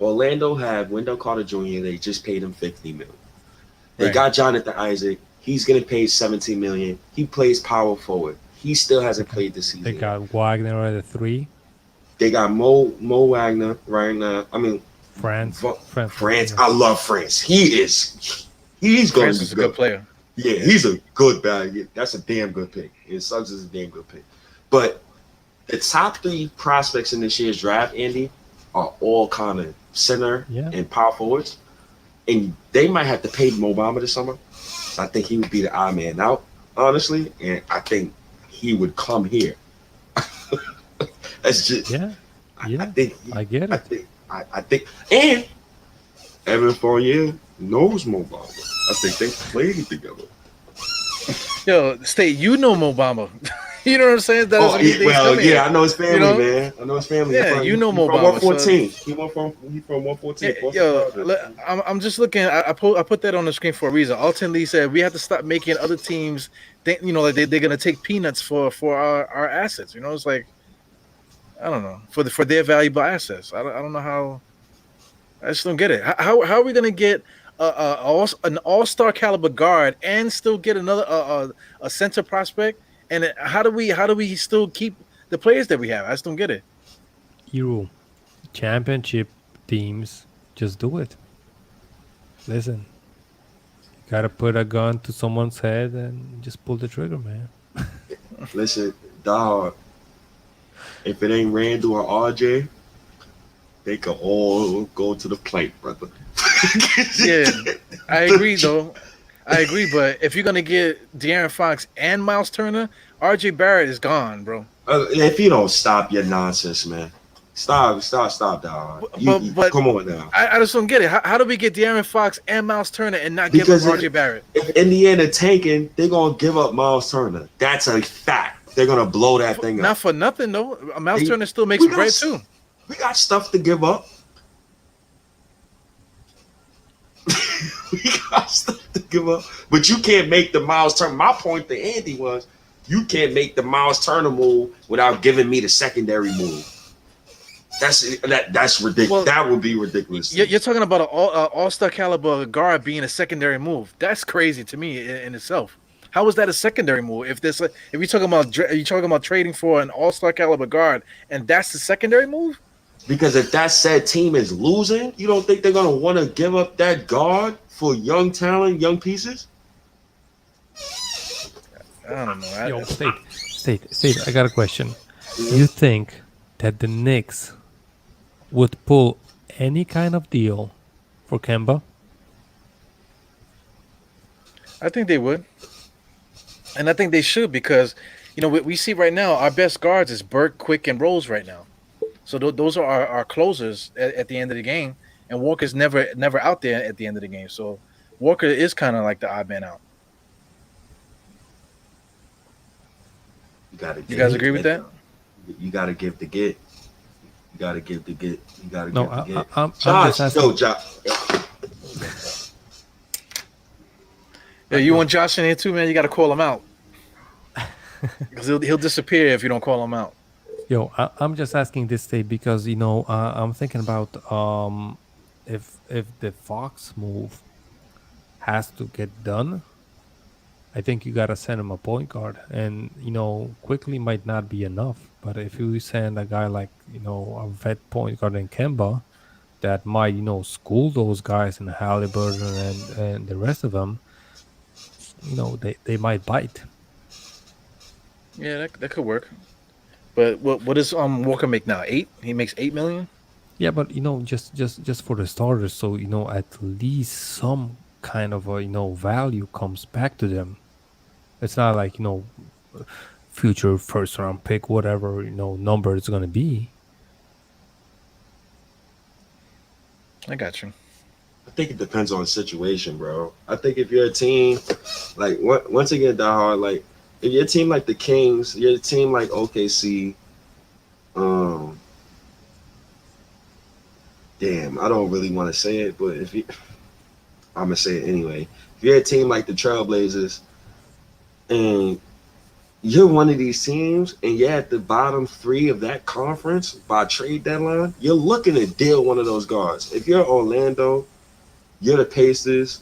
Orlando had Wendell Carter Jr. They just paid him $50 million. They Right. got Jonathan Isaac. He's getting paid $17 million. He plays power forward. He still hasn't Okay. played this They season yet. got Wagner at a 3. They got Mo Wagner right now. I mean, France, France France. Wagner. I love France. He's going to France be is a good. good player. Yeah, he's a good bag. Yeah, that's a damn good pick. His Suggs is a damn good pick. But the top 3 prospects in this year's draft, Andy, are all kind of center Yeah. and power forwards. and they might have to pay Mo Bamba this summer. So I think he would be the odd man out, honestly, and I think he would come here. That's just, Yeah, I yeah, think, I get I it. think, I think, and Evan Fournier knows Mo Bamba. I think they played together. Yo, State, you know Mo Bamba. You know what I'm saying? That Oh, doesn't mean yeah, things well, come here. yeah, I know his You family, know? man. I know his family. Yeah, you know He Mo from Bamba. So 114. He from 114. Boston yo, Projects. I'm just looking. I put that on the screen for a reason. Alton Lee said we have to stop making other teams think, like they're gonna take peanuts for our assets. It's like, I don't know, for their valuable assets. I don't know how. I just don't get it. How are we gonna get an all-star caliber guard and still get another a center prospect? And how do we still keep the players that we have? I just don't get it. Euro championship teams just do it. Listen, you gotta put a gun to someone's head and just pull the trigger, man. Listen, dog. If it ain't Randle or RJ, they could all go to the plate, brother. Yeah, I agree though. I agree, but if you're gonna get De'Aaron Fox and Miles Turner, RJ Barrett is gone, bro. If you don't stop your nonsense, man. Stop, dog. But Come on now. I just don't get it. How do we get De'Aaron Fox and Miles Turner and not give Because up RJ Barrett? if Indiana tanking, they're gonna give up Miles Turner. That's a fact. They're gonna blow that thing Not up. for nothing though. Miles They- Turner still makes we got bread s- too. We got stuff to give up. We got stuff to give up. But you can't make the Miles Turner. My point to Andy was you can't make the Miles Turner move without giving me the secondary move. That's ridiculous. Well, that would be ridiculous. You're talking about an all-star caliber guard being a secondary move. That's crazy to me in itself. How is that a secondary move? If you're talking about trading for an all-star caliber guard, and that's the secondary move? Because if that said team is losing, you don't think they're gonna want to give up that guard for young talent, young pieces? I don't know. Yo, state. I got a question. You think that the Knicks would pull any kind of deal for Kemba? I think they would, and I think they should because we see right now our best guards is Burke, Quick, and Rose right now. So those are our closers at the end of the game, and Walker's never out there at the end of the game. So Walker is kind of like the odd man out. You guys agree with that? You gotta give the get. You gotta give the get. You gotta No, give the get. I'm Josh, just asking. yo, Josh. Yeah, you want Josh in here too, man. You got to call him out because he'll disappear if you don't call him out. Yo, I'm just asking this state because I'm thinking about if the Fox move has to get done, I think you gotta send him a point guard, and quickly might not be enough. But if you send a guy like a vet point guard in Kemba, that might school those guys in Halliburton and the rest of them, they might bite. Yeah, that could work. But what does Walker make now? 8? He makes 8 million. Yeah, but just for the starters, so at least some kind of a value comes back to them. It's not like future first round pick, whatever number it's gonna be. I got you. I think it depends on the situation, bro. I think if you're a team, like once again, Diehard, like if you're a team like the Kings, you're a team like OKC. Damn, I don't really want to say it, but I'm gonna say it anyway. If you're a team like the Trailblazers, and you're one of these teams, and you're at the bottom 3 of that conference by trade deadline, you're looking to deal one of those guards. If you're Orlando, you're the Pacers,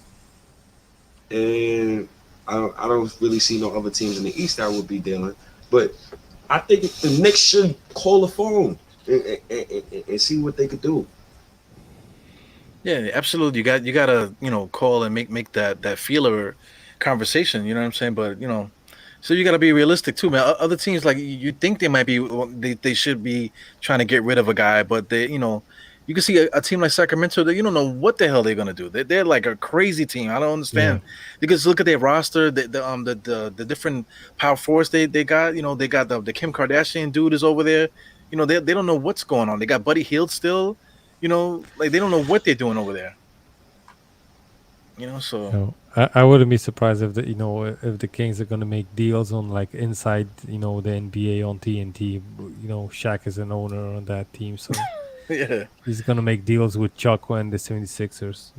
and I don't really see no other teams in the East that would be dealing. But I think the Knicks should call the phone and see what they could do. Yeah, absolutely. You gotta call and make that feeler conversation. You know what I'm saying? But so you gotta be realistic too, man. Other teams like you think they might be they should be trying to get rid of a guy, but they you can see a team like Sacramento that you don't know what the hell they're gonna do. They're like a crazy team. I don't understand. Because look at their roster, the different power forwards they got. You know, they got the Kim Kardashian dude is over there. You know, they don't know what's going on. They got Buddy Hield still. You know, like they don't know what they're doing over there. You know, so No, I wouldn't be surprised if if the Kings are gonna make deals on like inside the NBA on TNT. Shaq is an owner on that team, so yeah. he's gonna make deals with Chuck and the 76ers.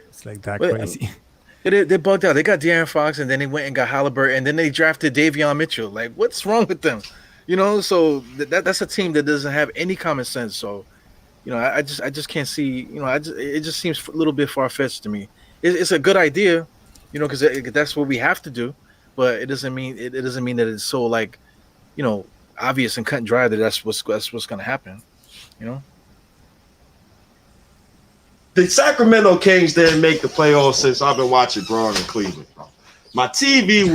It's like that But crazy. they bugged out. They got De'Aaron Fox, and then they went and got Halliburton, and then they drafted Davion Mitchell. Like, what's wrong with them? You know, so that's a team that doesn't have any common sense. So, I just can't see. It just seems a little bit far fetched to me. It's a good idea, because that's what we have to do, but it doesn't mean that it's so like, obvious and cut and dry that that's what's going to happen. The Sacramento Kings didn't make the playoffs since I've been watching Braun in Cleveland, bro. My TV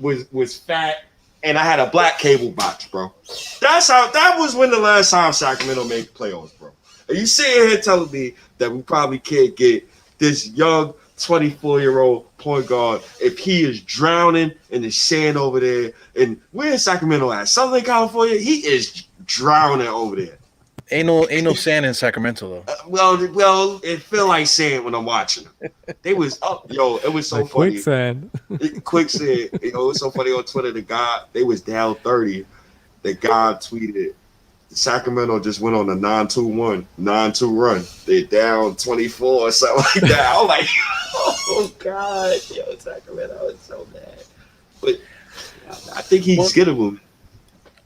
was fat, and I had a black cable box, bro. That was when the last time Sacramento made the playoffs, bro. Are you sitting here telling me that we probably can't get this young 24-year-old point guard if he is drowning in the sand over there? And where is Sacramento at? Southern California? He is drowning over there. Ain't no sand in Sacramento though. Well, it felt like sand when I'm watching them. They was up, it was so like funny. Quicksand. Quicksand. It was so funny on Twitter. The guy, they was down 30. The guy tweeted, Sacramento just went on a 9-2 run. They down 24 or something like that. I was like, oh God, Sacramento is so bad. But I think he's gettable.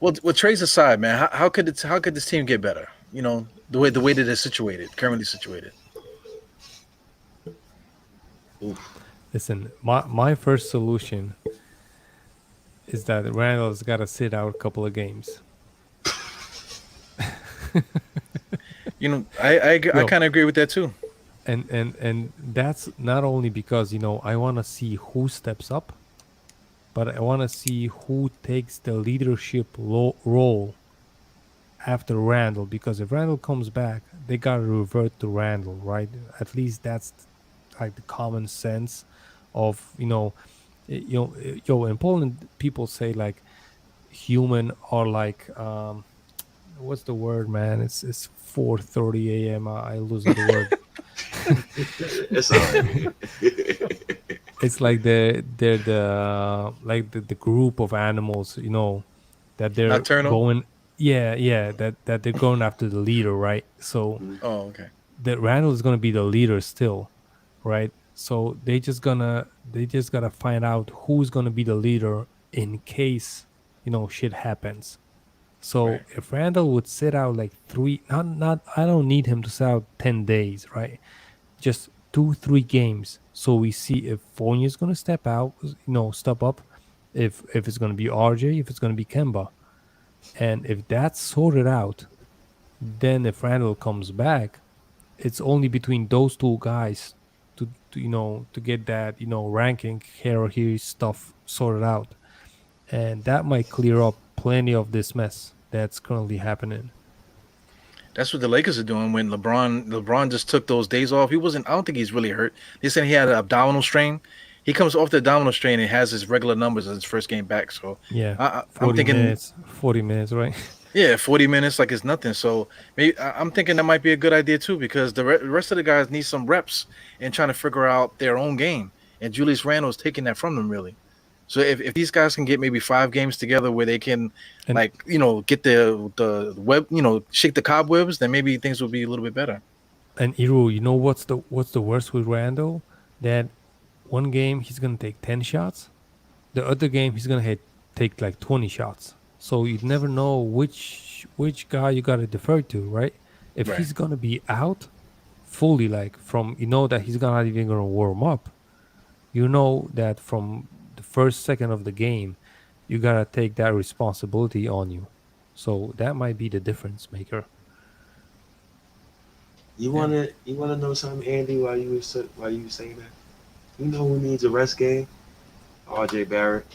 Well, trades aside, man, how could this team get better? The way that they're currently situated. Listen, my first solution is that Randle's got to sit out a couple of games. I kind of agree with that too. And that's not only because I want to see who steps up, but I want to see who takes the leadership role after Randle. Because if Randle comes back, they gotta revert to Randle, right? At least that's like the common sense of in Poland people say like human or like what's the word, man? It's 4:30 a.m. I lose the word. It's all right. It's like they're the group of animals, that they're Nocturnal? going. Yeah, that they're going after the leader, right? So okay. that Randle is gonna be the leader still, right? So they just gotta find out who's gonna be the leader in case shit happens. So Right. if Randle would sit out like not I don't need him to sit out 10 days, right? Just 2-3 games, so we see if Fournier is gonna step out, step up, if it's gonna be RJ, if it's gonna be Kemba, and if that's sorted out, then if Randle comes back, it's only between those two guys to get that ranking hierarchy stuff sorted out, and that might clear up plenty of this mess that's currently happening. That's what the Lakers are doing when LeBron just took those days off. I don't think he's really hurt. They said he had an abdominal strain. He comes off the abdominal strain and has his regular numbers as his first game back. So Yeah, I'm thinking 40 minutes, right? Yeah, 40 minutes like it's nothing. So maybe I'm thinking that might be a good idea too, because the rest of the guys need some reps and trying to figure out their own game. And Julius Randle is taking that from them, really. So if these guys can get maybe 5 games together where they can, get the web, shake the cobwebs, then maybe things will be a little bit better. And Iru, what's the worst with Randle? That one game he's gonna take 10 shots, the other game he's gonna take like 20 shots. So you never know which guy you gotta defer to, right? If Right. he's gonna be out fully, like from that he's not even gonna warm up, that from the first second of the game, you gotta take that responsibility on you. So that might be the difference maker. You wanna know something, Andy? While you were saying that, you know who needs a rest game? RJ Barrett.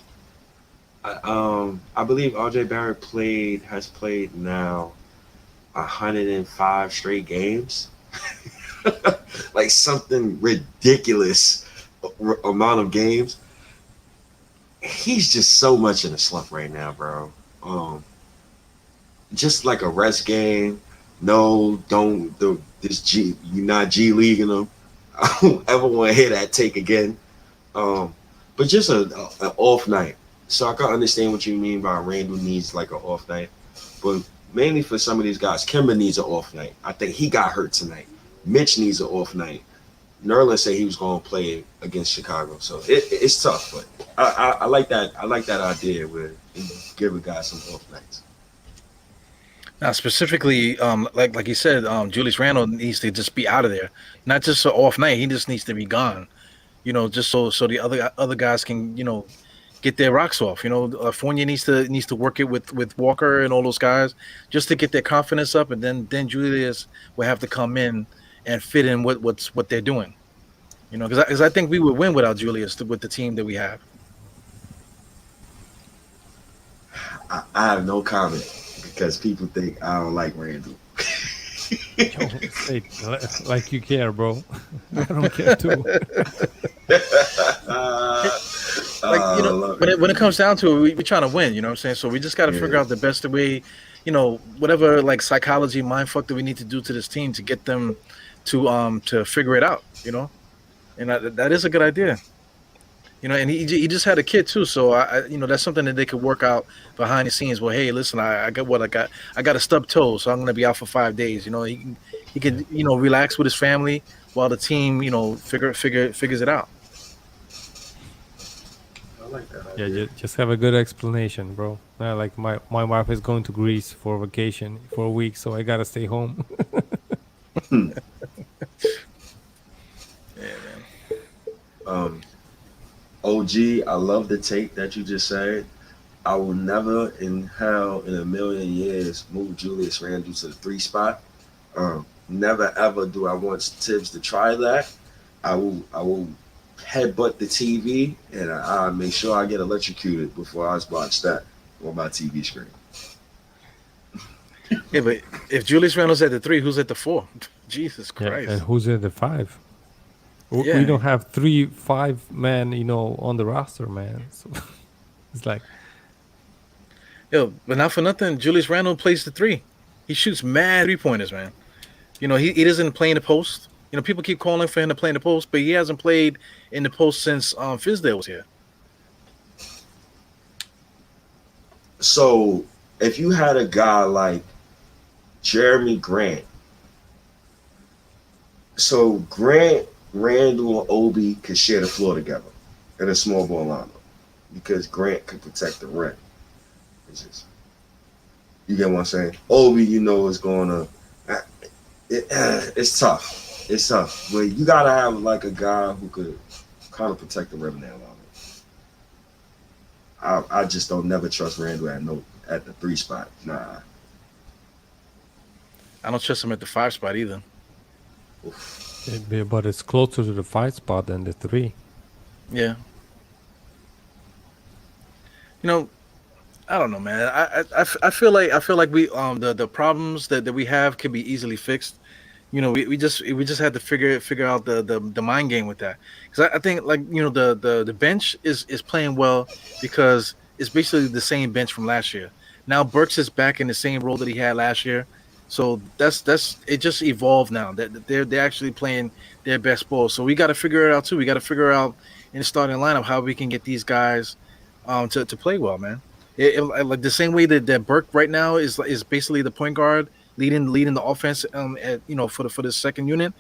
I believe RJ Barrett has played now 105 straight games, like something ridiculous amount of games. He's just so much in a slump right now, bro. Just like a rest game. No, don't do this. You're not G leaguing them. I don't ever want to hear that take again. But just an off night. So I can understand what you mean by Randle needs like an off night, but mainly for some of these guys, Kemba needs an off night. I think he got hurt tonight. Mitch needs an off night. Nerlens said he was going to play against Chicago, so it's tough. But I like that. I like that idea where you give a guy some off nights. Now, specifically, like you said, Julius Randle needs to just be out of there. Not just an off night; he just needs to be gone. Just so the other guys can get their rocks off. Fournier needs to work it with Walker and all those guys just to get their confidence up, and then Julius will have to come in and fit in what they're doing. Because I think we would win without Julius with the team that we have. I have no comment because people think I don't like Randle. Yo, hey, like you care, bro. I don't care too. When it comes down to it, we're trying to win. You know what I'm saying? So we just got to figure out the best way. Whatever like psychology mind fuck that we need to do to this team to get them to figure it out. And that is a good idea. And he just had a kid too, so that's something that they could work out behind the scenes. Well, hey, listen, I got what I got. I got a stubbed toe, so I'm gonna be out for 5 days. He can relax with his family while the team figures it out. I like that Yeah, idea. just have a good explanation, bro. Like my wife is going to Greece for vacation for a week, so I gotta stay home. Yeah, man. OG, I love the take that you just said. I will never in hell in a million years move Julius Randle to the 3 spot. Never ever do I want Tibbs to try that. I will headbutt the TV and I make sure I get electrocuted before I watch that on my TV screen. Yeah, but if Julius Randle's at the 3, who's at the 4? Jesus Yeah, Christ! and who's in the 5? Yeah. We don't have 3-5 men, on the roster, man. So it's like, But not for nothing, Julius Randle plays the 3. He shoots mad 3-pointers, man. He doesn't play in the post. People keep calling for him to play in the post, but he hasn't played in the post since Fizdale was here. So if you had a guy like Jeremy Grant, so Grant, Randle, and Obi could share the floor together in a small ball lineup because Grant could protect the rim. You get what I'm saying? Obi, is going to. It's tough. It's tough. But you gotta have like a guy who could kind of protect the rim now. I just don't never trust Randle at the 3 spot. Nah. I don't trust him at the 5 spot either. but it's closer to the 5 spot than the 3. Yeah. I don't know, man. I feel like we the problems that we have can be easily fixed. We just had to figure out the mind game with that, because I think like the bench is playing well because it's basically the same bench from last year. Now Burks is back in the same role that he had last year, so that's it. Just evolved now that they're actually playing their best ball. So we got to figure it out too. We got to figure out in the starting lineup how we can get these guys to play well, man. Like the same way that Burke right now is basically the point guard leading the offense for the second unit.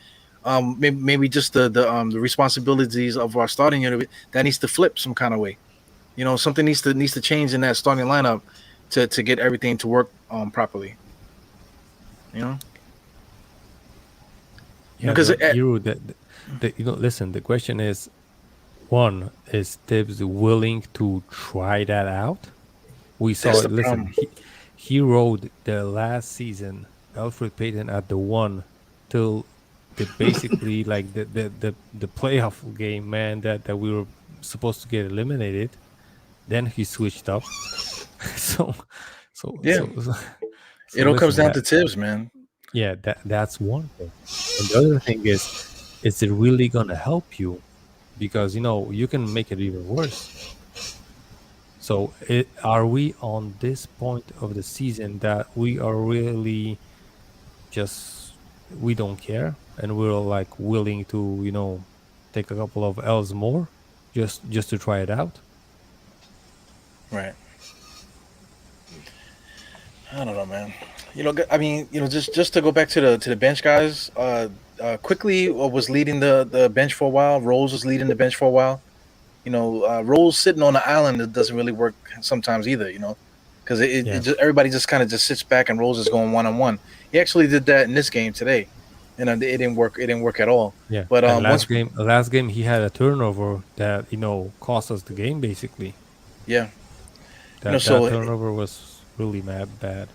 Maybe just the responsibilities of our starting unit that needs to flip some kind of way. Something needs to change in that starting lineup to get everything to work properly. Yeah, Because listen. The question is, one, is Tibbs willing to try that out? We saw That's it. the Listen, problem. he rode the last season Alfred Payton at the 1 till basically like the playoff game, man, that we were supposed to get eliminated. Then he switched up. so Yeah. So It all comes listen, down to Tibbs, man. yeah, that's one thing. And the other thing is it really gonna help you? Because you can make it even worse. So are we on this point of the season that we are really just we don't care and we're like willing to take a couple of L's more just to try it out? Right. I don't know, man. I mean, just to go back to the bench guys. Quickly was leading the bench for a while. Rose was leading the bench for a while. Rose sitting on the island, it doesn't really work sometimes either. Because it Yeah, just everybody just kind of just sits back and Rose is going 1-on-1. He actually did that in this game today, and it didn't work. It didn't work at all. yeah. But And once, last game he had a turnover that cost us the game basically. yeah, That so turnover was really mad bad.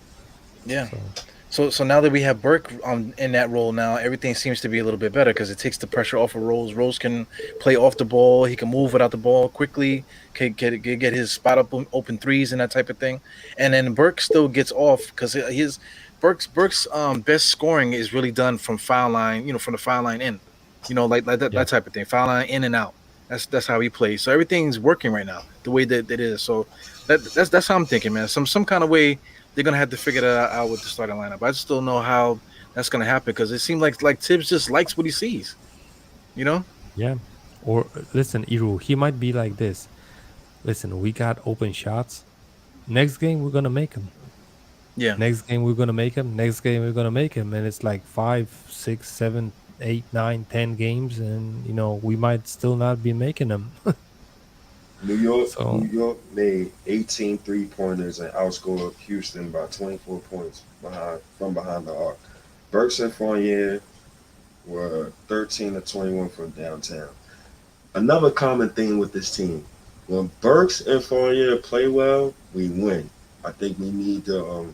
yeah. So So now that we have Burke in that role now, everything seems to be a little bit better because it takes the pressure off of Rose. Rose can play off the ball. He can move without the ball quickly. Can get his spot up open threes and that type of thing. And then Burke still gets off because his Burke's best scoring is really done from foul line. From the foul line in. Like that, yeah, that type of thing. Foul line in and out. That's how he plays. So everything's working right now the way that it is. So that's how I'm thinking, man. Some kind of way they're gonna have to figure that out with the starting lineup. I just don't know how that's gonna happen because it seems like Tibbs just likes what he sees. You know? yeah. Or listen, Iru, he might be like this. Listen, we got open shots. Next game we're gonna make them. Yeah. Next game we're gonna make him. Next game we're gonna make him, and it's like 5, 6, 7, 8, 9, 10 games, and we might still not be making them. New So York made 18 3-pointers and outscored Houston by 24 points from behind the arc. Burks and Fournier were 13 to 21 from downtown. Another common theme with this team: when Burks and Fournier play well, we win. I think we need to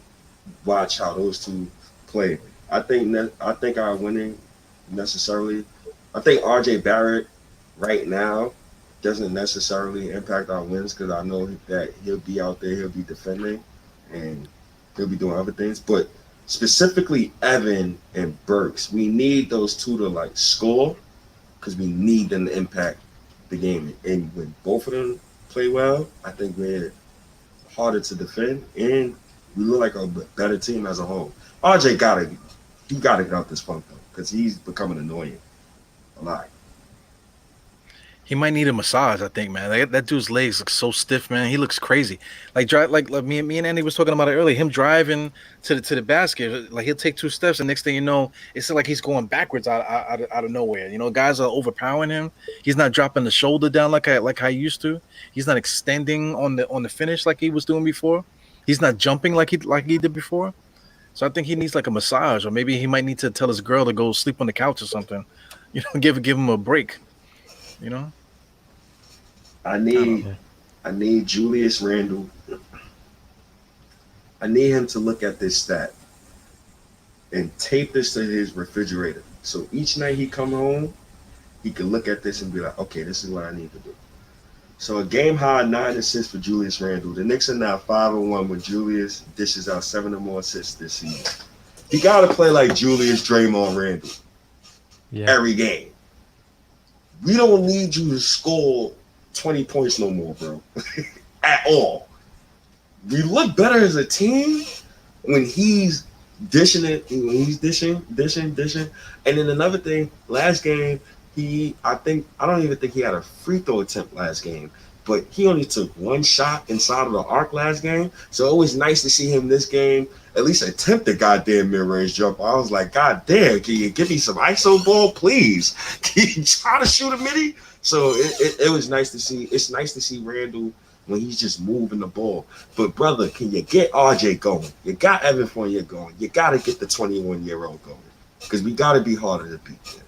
watch how those two play. I think our winning necessarily. I think RJ Barrett right now doesn't necessarily impact our wins because I know that he'll be out there, he'll be defending, and he'll be doing other things. But specifically, Evan and Burks, we need those two to like score because we need them to impact the game. And when both of them play well, I think we're harder to defend and we look like a better team as a whole. RJ gotta get out this funk though because he's becoming annoying a lot. He might need a massage, I think, man. That dude's legs look so stiff, man. He looks crazy. Like me and Andy was talking about it earlier. Him driving to the basket, like he'll take 2 steps, and next thing you know, it's like he's going backwards out of nowhere. Guys are overpowering him. He's not dropping the shoulder down like how he used to. He's not extending on the finish like he was doing before. He's not jumping like he did before. So I think he needs like a massage, or maybe he might need to tell his girl to go sleep on the couch or something. Give him a break. You know. I I don't know. need I need Julius Randle. I need him to look at this stat and tape this to his refrigerator. So each night he come home, he can look at this and be like, okay, this is what I need to do. So a game high 9 assists for Julius Randle. The Knicks are now 5-1 when Julius dishes out 7 or more assists this season. He got to play like Julius Draymond Randle yeah, every game. We don't need you to score 20 points no more, bro. At all. We look better as a team when he's dishing it, when he's dishing. And then another thing, last game, I don't even think he had a free throw attempt last game, but he only took one shot inside of the arc last game. So it was nice to see him this game at least attempt a goddamn mid-range jump. I was like, God damn, can you give me some ISO ball, please? Can you try to shoot a midi? So it was nice to see. It's nice to see Randle when he's just moving the ball. But brother, can you get RJ going? You got Evan Fournier going. You got to get the 21-year-old going because we got to be harder to beat there.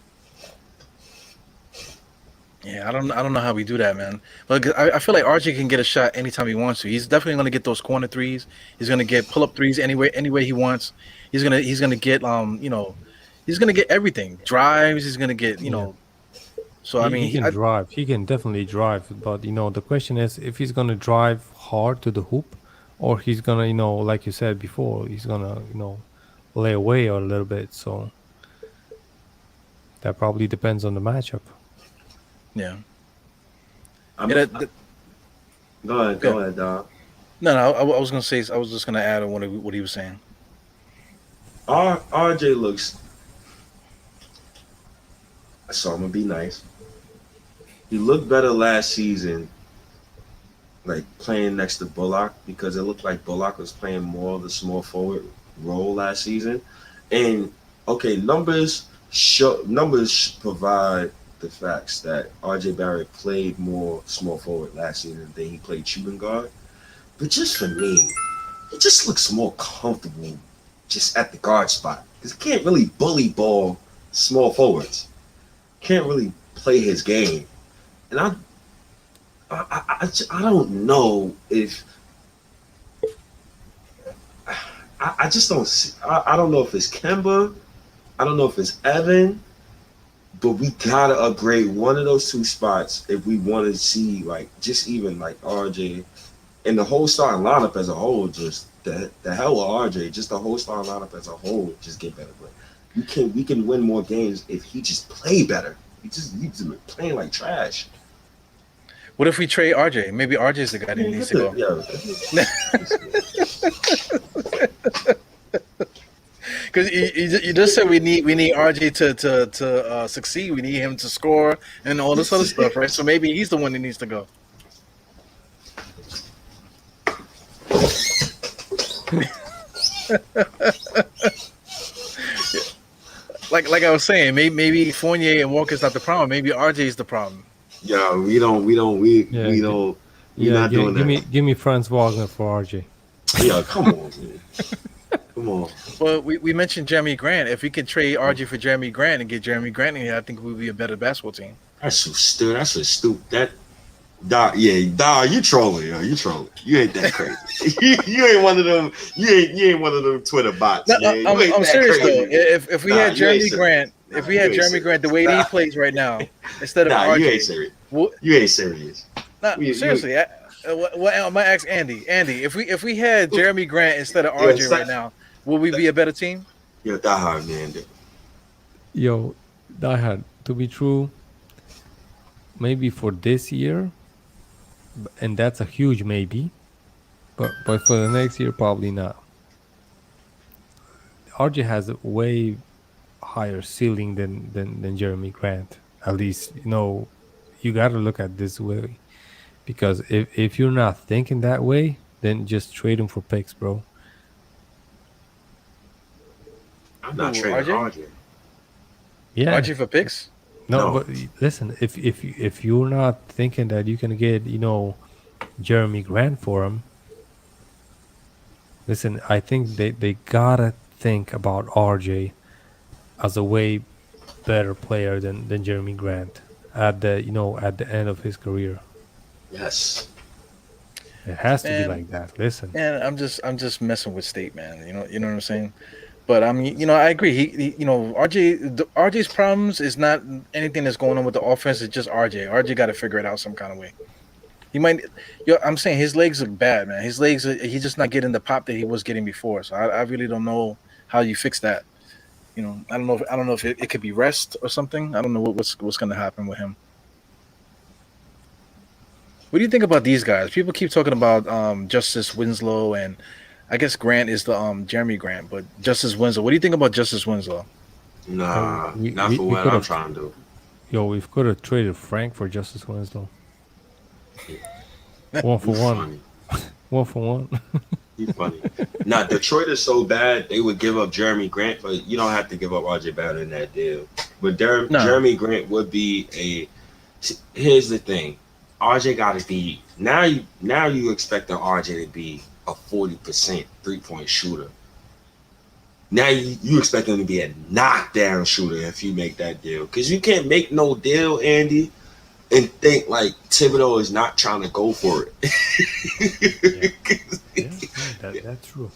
Yeah, I don't know how we do that, man. But I feel like RJ can get a shot anytime he wants to. He's definitely going to get those corner threes. He's going to get pull up threes anywhere he wants. He's gonna get he's gonna get everything. Drives. He's gonna get yeah. So I mean, He can drive. He can definitely drive. But the question is, if he's gonna drive hard to the hoop, or he's gonna, like you said before, he's gonna, lay away a little bit. So that probably depends on the matchup. Yeah. I'm Yeah. go ahead, dog. No, no. I was gonna say. I was just gonna add on what he was saying. RJ looks. So I'm gonna be nice. He looked better last season, like playing next to Bullock, because it looked like Bullock was playing more of the small forward role last season. And okay, numbers provide the facts that RJ Barrett played more small forward last season than he played shooting guard. But just for me, he just looks more comfortable just at the guard spot because he can't really bully ball small forwards. Can't really play his game, and I don't know if I just don't see, I don't know if it's Kemba, I don't know if it's Evan, but we gotta upgrade one of those two spots if we want to see like just even like RJ and the whole starting lineup as a whole. Just the hell with RJ, just the whole starting lineup as a whole just get better. But we can win more games if he just play better. He's been playing like trash. What if we trade RJ? Maybe RJ is the guy that needs to go. Because you just said we need RJ to succeed. We need him to score and all this other stuff, right? So maybe he's the one that needs to go. Like I was saying, maybe Fournier and Walker's not the problem. Maybe RJ is the problem. Yeah, we're not doing that. Give me Franz Wagner for RJ. Yeah, come on, man. Come on. Well, we mentioned Jeremy Grant. If we could trade RJ for Jeremy Grant and get Jeremy Grant in here, I think we'd be a better basketball team. That's so stupid. That's so stupid. You trolling, yo. You trolling. You ain't that crazy. you ain't one of them. You ain't one of them Twitter bots. No, Yeah. I'm serious crazy. though. If we had Jeremy Grant, Jeremy Grant the way he plays right now, instead of RJ, you ain't serious. You ain't serious. Seriously. I might ask Andy. Andy, if we had Jeremy Grant instead of RJ right now, will we be a better team? Yo, Diehard, man. Yo, Diehard, to be true, maybe for this year, and that's a huge maybe, but for the next year, probably not. RJ has a way higher ceiling than Jeremy Grant. At least, you got to look at this way. Because if you're not thinking that way, then just trade him for picks, bro. I'm not trading RJ. Yeah, RJ for picks? No, but listen, if you're not thinking that you can get, Jeremy Grant for him, listen, I think they gotta think about RJ as a way better player than Jeremy Grant at the end of his career. Yes. It has to be like that. Listen. And I'm just messing with State, man. You know what I'm saying? But I mean, I agree. He RJ's problems is not anything that's going on with the offense. It's just RJ. RJ got to figure it out some kind of way. He might. I'm saying his legs look bad, man. His legs. He's just not getting the pop that he was getting before. So I really don't know how you fix that. I don't know if it could be rest or something. I don't know what's going to happen with him. What do you think about these guys? People keep talking about Justice Winslow, and I guess Grant is the Jeremy Grant, but Justice Winslow. What do you think about Justice Winslow? Nah, not for what I'm trying to do. Yo, we could have traded Frank for Justice Winslow. 1 for 1. 1 for 1. You funny. Nah, Detroit is so bad they would give up Jeremy Grant, but you don't have to give up RJ Barrett in that deal. But Jeremy Grant would be a. Here's the thing. RJ got to be now. You expect the RJ to be a 40% 3-point shooter. Now you expect him to be a knockdown shooter if you make that deal, because you can't make no deal, Andy, and think like Thibodeau is not trying to go for it. That's true.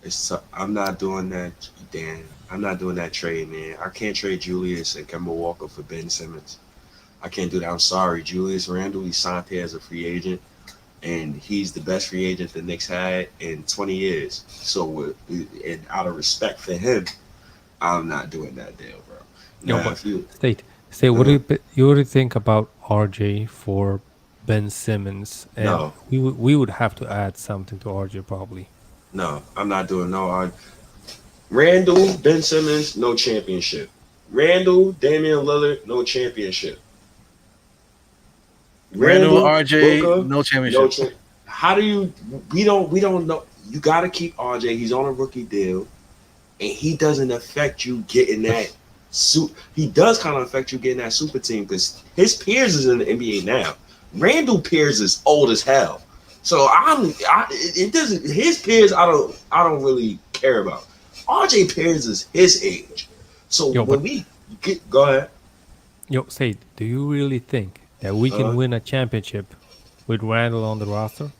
So I'm not doing that, Dan. I'm not doing that trade, man. I can't trade Julius and Kemba Walker for Ben Simmons. I can't do that. I'm sorry, Julius Randle. He signed here as a free agent, and he's the best free agent the Knicks had in 20 years. So, and out of respect for him, I'm not doing that deal, bro. Yo, Now, but if you, State, uh, what do you think about RJ for Ben Simmons? And no, we would have to add something to RJ probably. no, I'm not doing no. Randall, Ben Simmons, no championship. Randall, Damian Lillard, no championship. Randall, Randall, RJ, Booker, no no championship. champ. How do you? We don't know. You got to keep RJ. He's on a rookie deal, and he doesn't affect you getting that suit. He does kind of affect you getting that super team because his peers is in the NBA now. Randall peers is old as hell, so it doesn't. His peers, I don't really care about. RJ peers is his age, so Yo, when but we go ahead. State, do you really think that we can Uh, win a championship with Randall on the roster?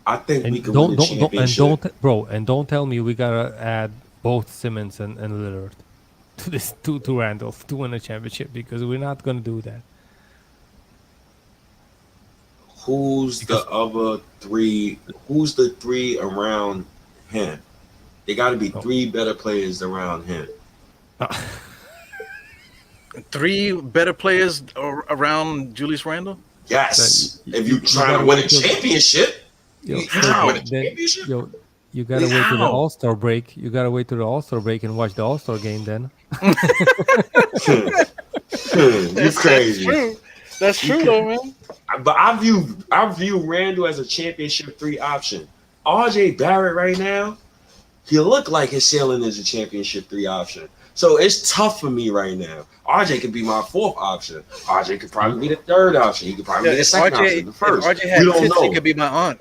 I think we And could win the championship. don't tell me we gotta add both Simmons and Lillard to this to Randall to win a championship because we're not gonna do that. Who's Because the other three? Who's the three around him? There got to be oh, three better players around him. uh, Three better players around Julius Randle. then Yes. If you're you trying gotta to win wait a till championship, you State, trying to How? win a then championship? you gotta wait to the How? All Star break. You gotta wait to the All Star break and watch the All Star game. Then You That's crazy. true. That's You true could, though, man. but I view Randall as a championship three option. RJ Barrett right now, he look like his ceiling is a championship three option. So it's tough for me right now. RJ could be my fourth option. RJ could see, probably be the third option. He could probably Yeah, be the second option, the If first. RJ We had don't tits, he know. could be my aunt.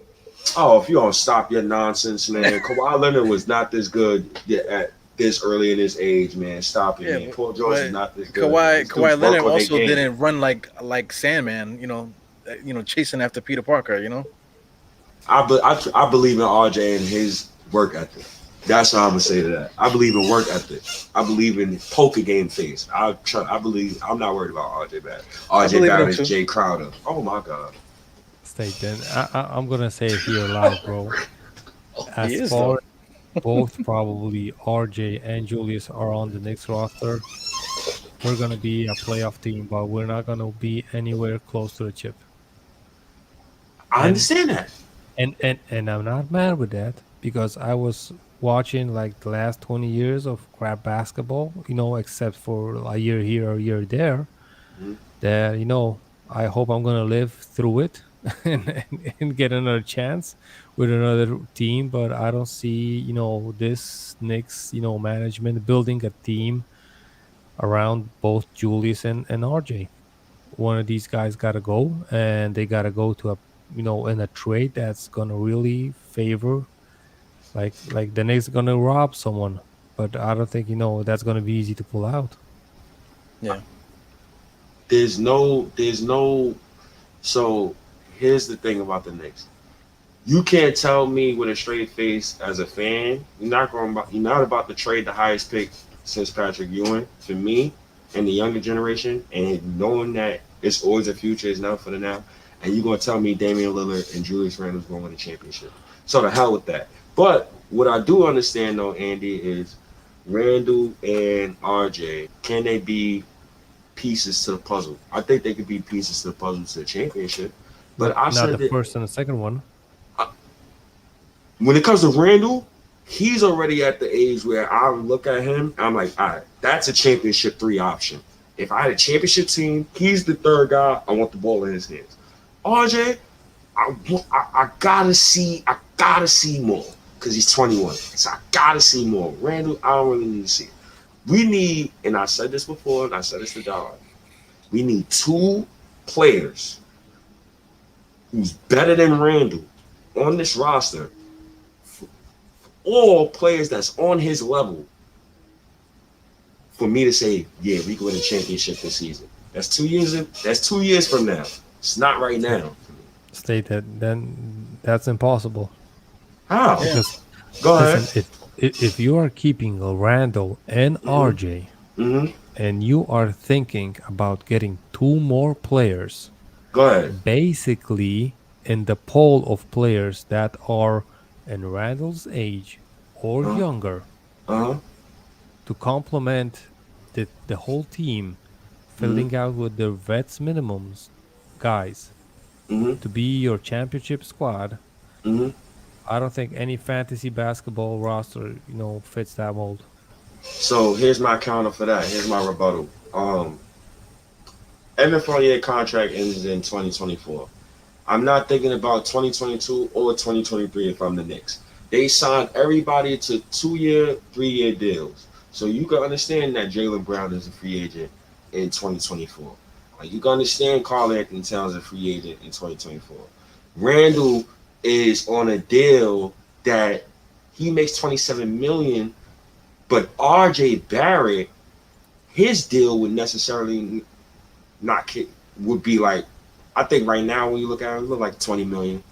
Oh, if you don't stop your nonsense, man. Kawhi Leonard was not this good at this early in his age, man. Stop it, Yeah, man. Paul George is but not this good, man. These dudes Kawhi Leonard work on their also game. didn't run like Sandman. Chasing after Peter Parker. I believe in RJ and his work ethic. That's what I'm gonna say to that. I believe in work ethic. I believe in poker game face. I believe I'm not worried about RJ Barrett. I RJ believe in him Barrett is too. Jay Crowder. Oh my god. State. Then I'm gonna say it here live, bro. He As is though. far both probably RJ and Julius are on the Knicks roster, we're gonna be a playoff team, but we're not gonna be anywhere close to the chip. I And understand that. and I'm not mad with that because I was watching like the last 20 years of crap basketball, except for a year here or a year there. Mhm. That I hope I'm gonna live through it and get another chance with another team. But I don't see this Knicks management building a team around both Julius and RJ. One of these guys got to go, and they got to go to a in a trade that's gonna really favor like the Knicks gonna rob someone. But I don't think that's gonna be easy to pull out. Yeah. There's no. So here's the thing about the Knicks. You can't tell me with a straight face as a fan, you're not about to trade the highest pick since Patrick Ewing for me and the younger generation, and knowing that it's always a future, it's never for the now, and you're gonna tell me Damian Lillard and Julius Randle is gonna win a championship. So the hell with that. But what I do understand though, Andy, is Randall and RJ, can they be pieces to the puzzle? I think they could be pieces to the puzzle to the championship. But I Not the said that first and the second one. when it comes to Randall, he's already at the age where I look at him, I'm like, all right, that's a championship three option. If I had a championship team, he's the third guy. I want the ball in his hands. RJ, I gotta see more because he's 21. So I gotta see more. Randall, I don't really need to see it. We need, and I said this before, and I said this to Diehard, we need two players who's better than Randall on this roster, all players that's on his level, for me to say, yeah, we can win a championship this season. That's 2 years. That's 2 years from now. It's not right now. State that then that's impossible How? Yeah. because Go listen, ahead. if you are keeping Randall and RJ, Mm-hmm. and you are thinking about getting two more players, Go ahead. basically in the pool of players that are in Randall's age or Uh-huh. younger, Uh-huh. to complement the whole team, Mm-hmm. filling out with their vets minimums, guys, Mm-hmm. to be your championship squad. Mm-hmm. I don't think any fantasy basketball roster, fits that mold. So here's my counter for that. Here's my rebuttal. Evan Fournier contract ends in 2024. I'm not thinking about 2022 or 2023 if I'm the Knicks. They signed everybody to 2-year, 3-year deals. So you can understand that Jaylen Brown is a free agent in 2024. Like you can understand Karl Anthony Towns is a free agent in 2024. Randle is on a deal that he makes 27 million, but RJ Barrett, his deal would necessarily not kick, would be like, I think right now when you look at it, look like 20 million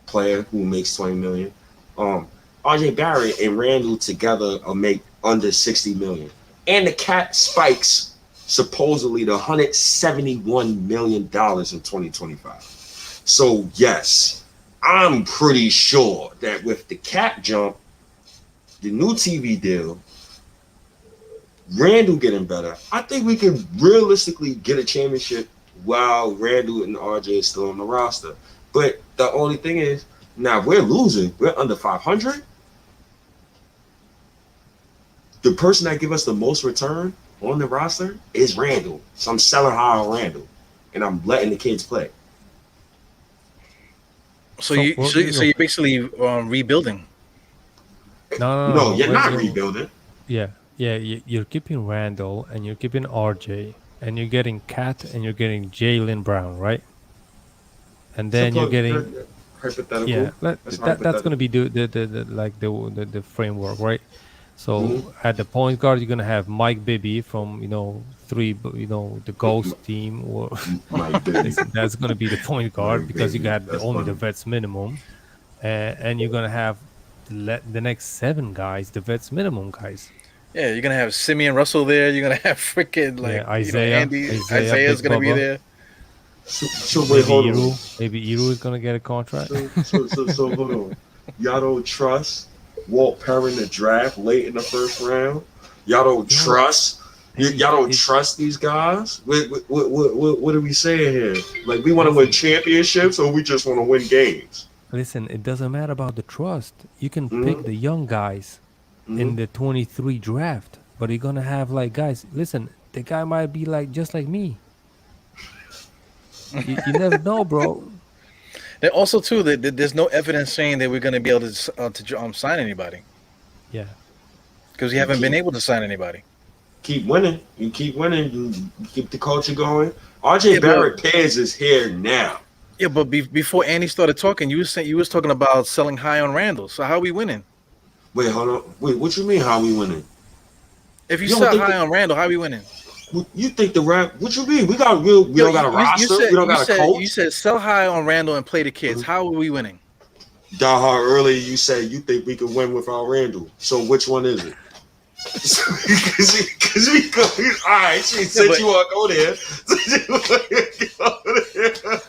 player who makes 20 million. RJ Barrett and Randle together will make under 60 million. And the cap spikes supposedly to $171 million in 2025. So yes, I'm pretty sure that with the cap jump, the new TV deal, Randle getting better, I think we can realistically get a championship while Randle and RJ is still on the roster. But the only thing is, now we're losing. We're under 500. The person that give us the most return on the roster is Randle. So I'm selling high on Randle, and I'm letting the kids play. So you're basically rebuilding. No, you're not rebuilding. Yeah, you're keeping Randall and you're keeping RJ and you're getting Cat and you're getting Jaylen Brown, right? And then you're getting Hypothetical. that's gonna be the framework, right? Mm-hmm. So at the point guard, you're gonna have Mike Bibby from the Ghost team, or Mike Bibby. that's gonna be the point guard Mike because you Bibby. got That's only the funny. vets minimum, and you're gonna have the next 7 guys, the vets minimum guys. Yeah, you're gonna have Simeon Russell there. You're gonna have freaking Yeah, Isaiah, Isaiah's Big gonna be Bubba. there. So wait, Maybe hold on. Iru is gonna get a contract. So hold on. Y'all don't trust Walt Perrin to draft late in the first round. Y'all don't trust. Y'all don't trust these guys. What are we saying here? Like we want to win championships, or we just want to win games? Listen, it doesn't matter about the trust. You can pick Mm-hmm. the young guys in Mm-hmm. the 23 draft, but you're gonna have like guys. Listen, the guy might be like just like me. You never know, bro. And also too that there's no evidence saying that we're gonna be able to sign anybody Yeah, because we haven't been able to sign anybody. Keep winning. You keep winning. You keep the culture going. RJ Yeah, Barrett Pez is here now. Yeah, but before Andy started talking, you was talking about selling high on Randall. So how are we winning? Wait, hold on. Wait, what you mean? How we winning? If you You don't sell think high on Randall, how are we winning? You think the rap? What you mean? We got real. We don't got a roster. We don't got a coach. You said sell high on Randall and play the kids. How are we winning? Diehard, earlier you said you think we can win without Randle. So which one is it? Because we go. All right, since you want to go there, since you want to go there.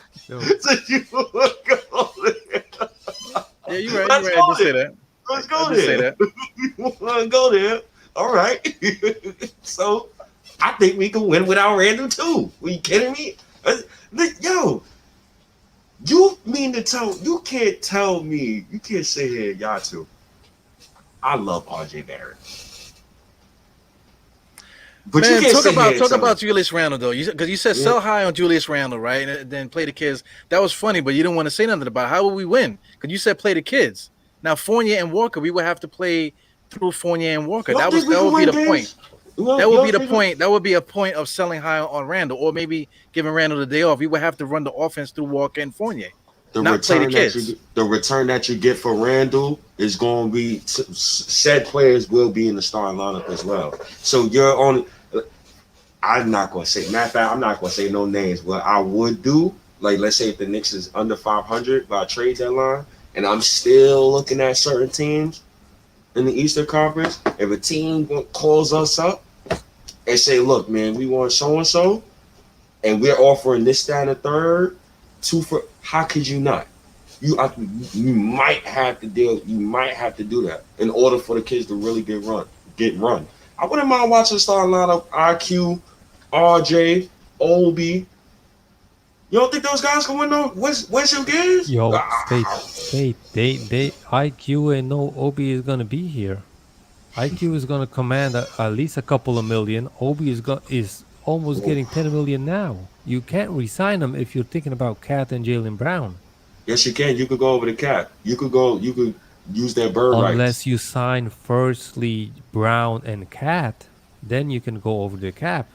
Yeah, you're right. You're right. Just say that. Let's go there. We want to go there. All right. So I think we can win without Randle too. Are you kidding me? Yo, you mean to tell? You can't tell me. You can't say here, y'all two. I love RJ Barrett. But Man, you can't talk about Julius Randle though, because you said sell high on Julius Randle, right? And then play the kids. That was funny, but you didn't want to say nothing about it. How would we win? Because you said play the kids. Now Fournier and Walker, we would have to play through Fournier and Walker. That would be the point. That would be the point. That would be a point of selling high on Randle, or maybe giving Randle the day off. We would have to run the offense through Walker and Fournier. The return that you get for Randle is going to be said players will be in the starting lineup as well. So you're on. I'm not going to say. Matter of fact, I'm not going to say no names. What I would do, like let's say if the Knicks is under 500 by trade deadline, and I'm still looking at certain teams, in the Eastern Conference, if a team calls us up and say, look, man, we want so and so, and we're offering this, that, and the third, how could you not? You might have to do that in order for the kids to really get run. I wouldn't mind watching the starting lineup, IQ, RJ, Obi. You don't think those guys can win some games? Yo, state. They IQ and no Obi is gonna be here. IQ is gonna command at least a couple of million. Obi is almost getting 10 million now. You can't resign him if you're thinking about Cat and Jaylen Brown. Yes, you can. You could go over the cap. You could use their bird rights. Unless you sign firstly Brown and Cat, then you can go over the cap.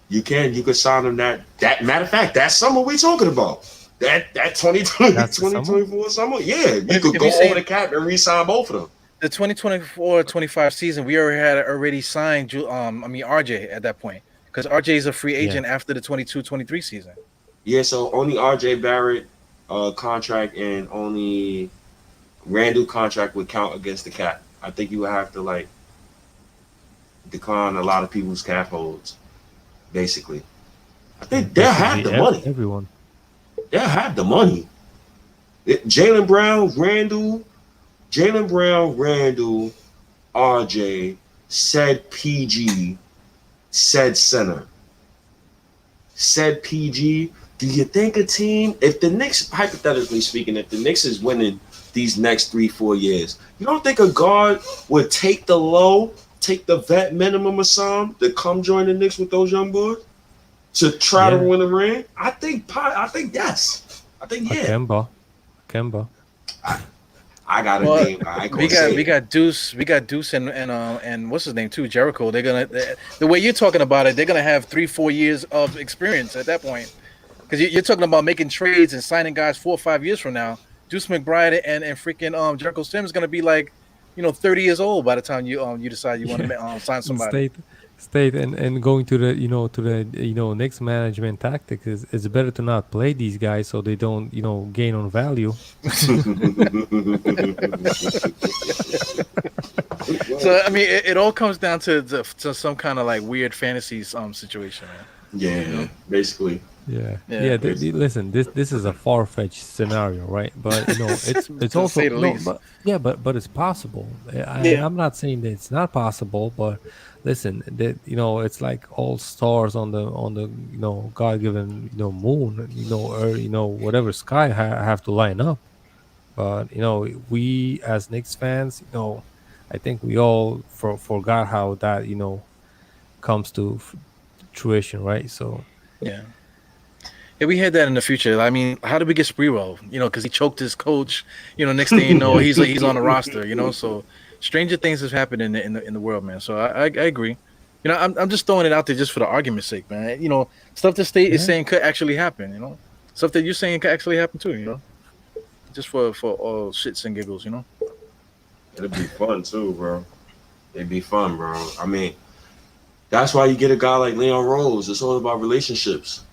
You could sign them that matter of fact, that summer we talking about. That 2020, 2024 summer. Yeah, you could go over the cap and re-sign both of them. The 2024-25 season, we already signed RJ at that point. Because RJ is a free agent after the 22-23 season. Yeah, so only RJ Barrett contract and only Randle contract would count against the cap. I think you would have to decline a lot of people's cap holds. Basically, I think they'll have the money. Everyone, they'll have the money. Jaylen Brown, Randle, RJ, said PG, said center, said PG. Do you think a team, if the Knicks, hypothetically speaking, if the Knicks is winning these next 3-4 years, you don't think a guard would take the vet minimum or something to come join the Knicks with those young boys to try to win a ring? I think yes. I think yeah. Kemba. I got a name. We got Deuce and what's his name too, Jericho. They're gonna the way you're talking about it, they're gonna have 3-4 years of experience at that point. Because you're talking about making trades and signing guys 4 or 5 years from now. Deuce McBride and freaking Jericho Sims is gonna be 30 years old by the time you decide you want to sign somebody. State and going to the Knicks management tactics is it's better to not play these guys so they don't gain on value. So I mean, it all comes down to some kind of weird fantasy situation, man. Yeah, basically. Yeah. Listen, this is a far-fetched scenario, right? But it's also but it's possible. I'm not saying that it's not possible, but listen, that it's like all stars on the God-given moon, or whatever sky have to line up. But we as Knicks fans, I think we all forgot how that comes to fruition, right? So yeah. Yeah, we had that in the future. I mean, how did we get Sprewell? Because he choked his coach. Next thing you know, he's on the roster. So stranger things have happened in the world, man. So I agree. I'm just throwing it out there just for the argument's sake, man. Stuff the state is saying could actually happen. Stuff that you're saying could actually happen too. Just for all shits and giggles. It'd be fun too, bro. It'd be fun, bro. I mean, that's why you get a guy like Leon Rose. It's all about relationships.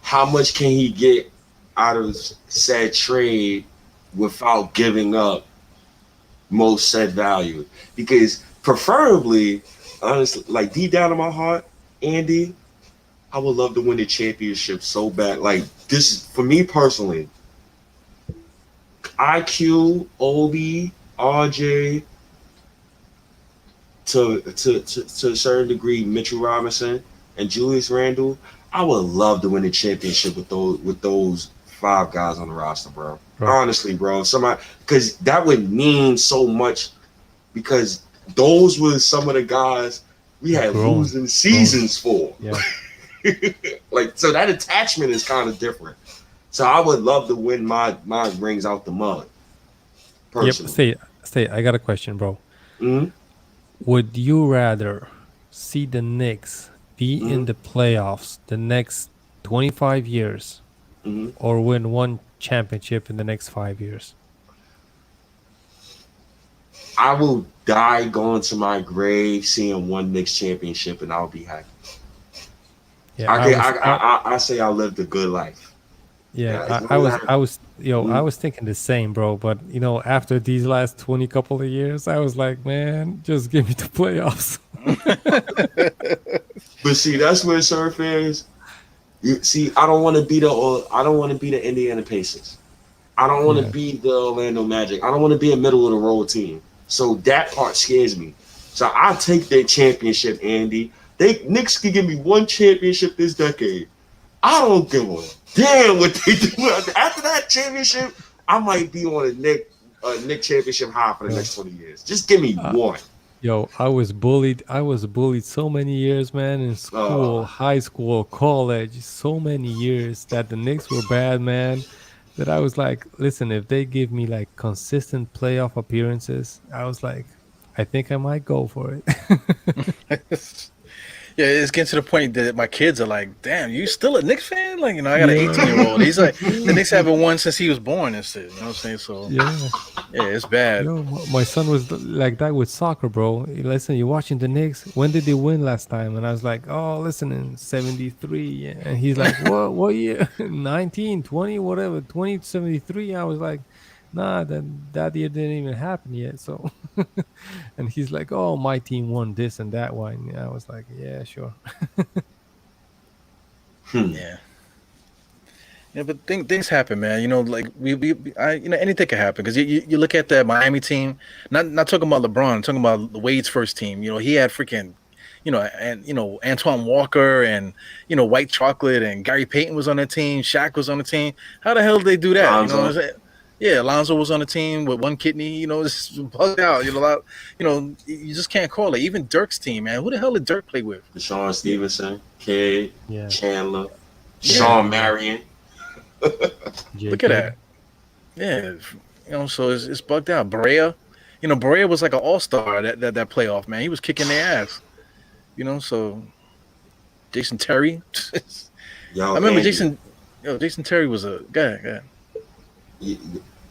How much can he get out of said trade without giving up most said value? Because preferably, honestly, deep down in my heart, Andy, I would love to win the championship so bad. This is for me personally. IQ, Obi, RJ, to a certain degree, Mitchell Robinson and Julius Randle. I would love to win the championship with those 5 guys on the roster, bro. Honestly, bro. Because that would mean so much. Because those were some of the guys we had losing seasons for. Yeah. So that attachment is kind of different. So I would love to win my rings out the mud. Personally. Yep. Stay. I got a question, bro. Mm-hmm. Would you rather see the Knicks be in the playoffs the next 25 years or win one championship in the next 5 years? I will die going to my grave seeing one Knicks championship, and I'll be happy. Yeah, I say I lived a good life. Yeah, I I was thinking the same, bro. But after these last 20 couple of years, I was like, man, just give me the playoffs. But see, that's where Surf is. See, I don't want to be the Indiana Pacers. I don't want to Yeah. be the Orlando Magic. I don't want to be a middle of the road team. So that part scares me. So I take that championship, Andy. Knicks can give me one championship this decade. I don't give a damn what they do. After that championship, I might be on a Knicks championship high for the next 20 years. Just give me one. I was bullied. I was bullied so many years, man, in school, high school, college, so many years that the Knicks were bad, man. That I was like, listen, if they give me like consistent playoff appearances, I was like, I think I might go for it. Yeah, it's getting to the point that my kids are like, "Damn, you still a Knicks fan?" Like, I got an Yeah. 18-year-old. He's like, the Knicks haven't won since he was born and shit. You know what I'm saying? So, Yeah. yeah, it's bad. My son was like that with soccer, bro. Listen, you're watching the Knicks. When did they win last time? And I was like, oh, listen, in 73. And he's like, what year? 19, 20, whatever, 2073. I was like, nah, that year didn't even happen yet. So, and he's like, oh, my team won this and that one. And I was like, yeah, sure. Yeah. Yeah, but things happen, man. Like anything can happen because you look at that Miami team. Not talking about LeBron, I'm talking about the Wade's first team. He had freaking, Antoine Walker and White Chocolate and Gary Payton was on the team. Shaq was on the team. How the hell did they do that? Lonzo. You know what I'm saying? Yeah, Alonzo was on the team with one kidney. It's bugged out. You just can't call it. Even Dirk's team, man. Who the hell did Dirk play with? Deshaun Stevenson, Kidd, Yeah. Chandler, Sean Marion. Look at that. Yeah, so it's bugged out. Berea, Berea was like an all-star that playoff, man. He was kicking their ass. So Jason Terry. Yo, I remember Andy, Jason Terry was a guy.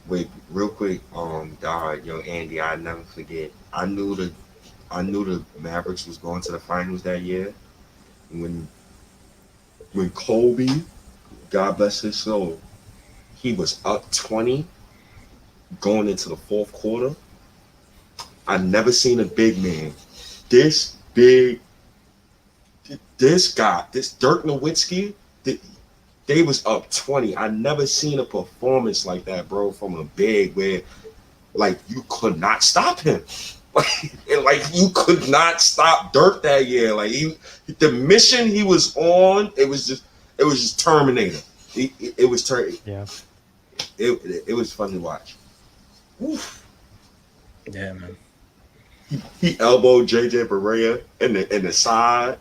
Wait, real quick, Diehard, yo, Andy, I never forget. I knew the Mavericks was going to the finals that year when Kobe, God bless his soul, he was up 20 going into the fourth quarter. I never seen a big man this big. This guy, this Dirk Nowitzki, they was up 20. I never seen a performance like that, bro, from a big where like you could not stop him. Like you could not stop Dirk that year. Like the mission he was on, it was just Terminator. It was Yeah. It was fun to watch. Oof. Yeah, man. He elbowed JJ Barea in the side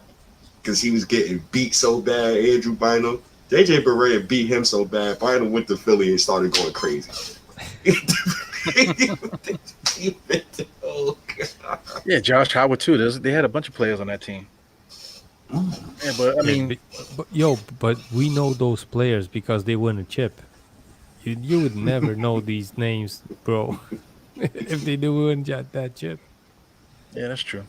because he was getting beat so bad. Andrew Bynum, JJ Barea beat him so bad. Bynum went to Philly and started going crazy. Oh, God. Yeah, Josh Howard too. They had a bunch of players on that team. Yeah, but I mean, but we know those players because they win a chip. You would never know these names, bro, if they didn't win that chip. yeah, that's true.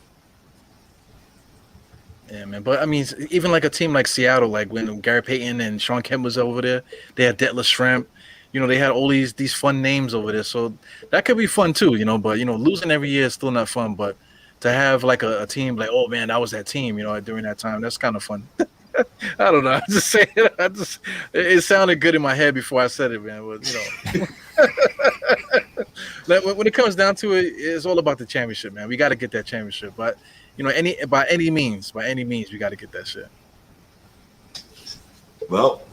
Yeah, man. But I mean, even like a team like Seattle, like when Gary Payton and Sean Kemp was over there, they had Detlef Schrempf. They had all these fun names over there, so that could be fun too. But losing every year is still not fun. But to have like a team like, oh man, that was that team, during that time, that's kind of fun. I don't know. I just say it. It sounded good in my head before I said it, man. But when it comes down to it, it's all about the championship, man. We got to get that championship, but by any means, we got to get that shit. Well,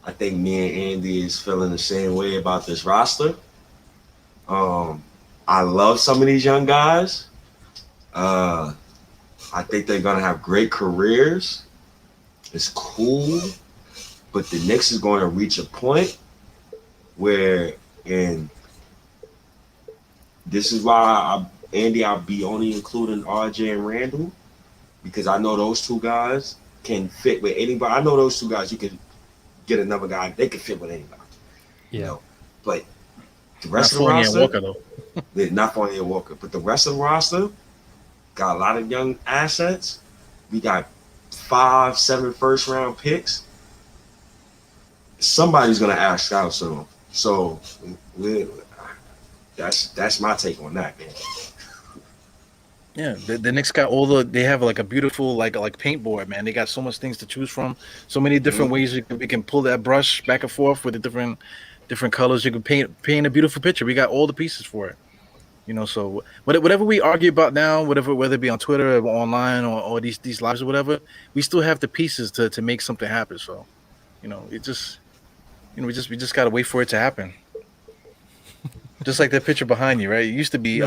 I think me and Andy is feeling the same way about this roster. I love some of these young guys. I think they're gonna have great careers. It's cool, but the Knicks is going to reach a point where, and this is why I'll be only including RJ and Randle, because I know those two guys can fit with anybody. I know those two guys, you can get another guy, they can fit with anybody. Yeah. But the rest of the roster, Walker, though. Not Fournier Walker, but the rest of the roster got a lot of young assets. We got 5-7 first round picks. somebody's gonna ask out soon. So that's my take on that, man. Yeah, the Knicks got they have like a beautiful like paintboard, man. They got so much things to choose from, so many different ways we can pull that brush back and forth with the different colors. You can paint a beautiful picture. We got all the pieces for it. So whatever we argue about now, whether it be on Twitter or online or these lives or whatever, we still have the pieces to make something happen. So, it just we just gotta wait for it to happen. Just like that picture behind you, right? It used to be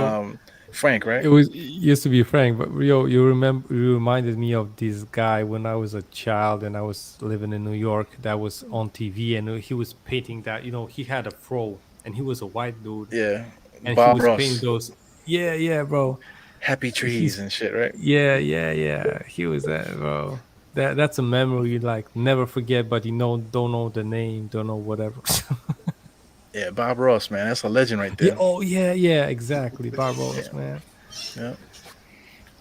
Frank, right? It used to be Frank, but you reminded me of this guy when I was a child and I was living in New York. That was on TV, and he was painting that. He had a fro, and he was a white dude. Yeah, and Bob he was Ross. painting those. Yeah, bro. Happy trees and shit, right? Yeah. He was that, bro. That's a memory you like never forget, but don't know the name, don't know whatever. Yeah, Bob Ross, man, that's a legend right there. Yeah, exactly, Bob Ross, man. Yeah.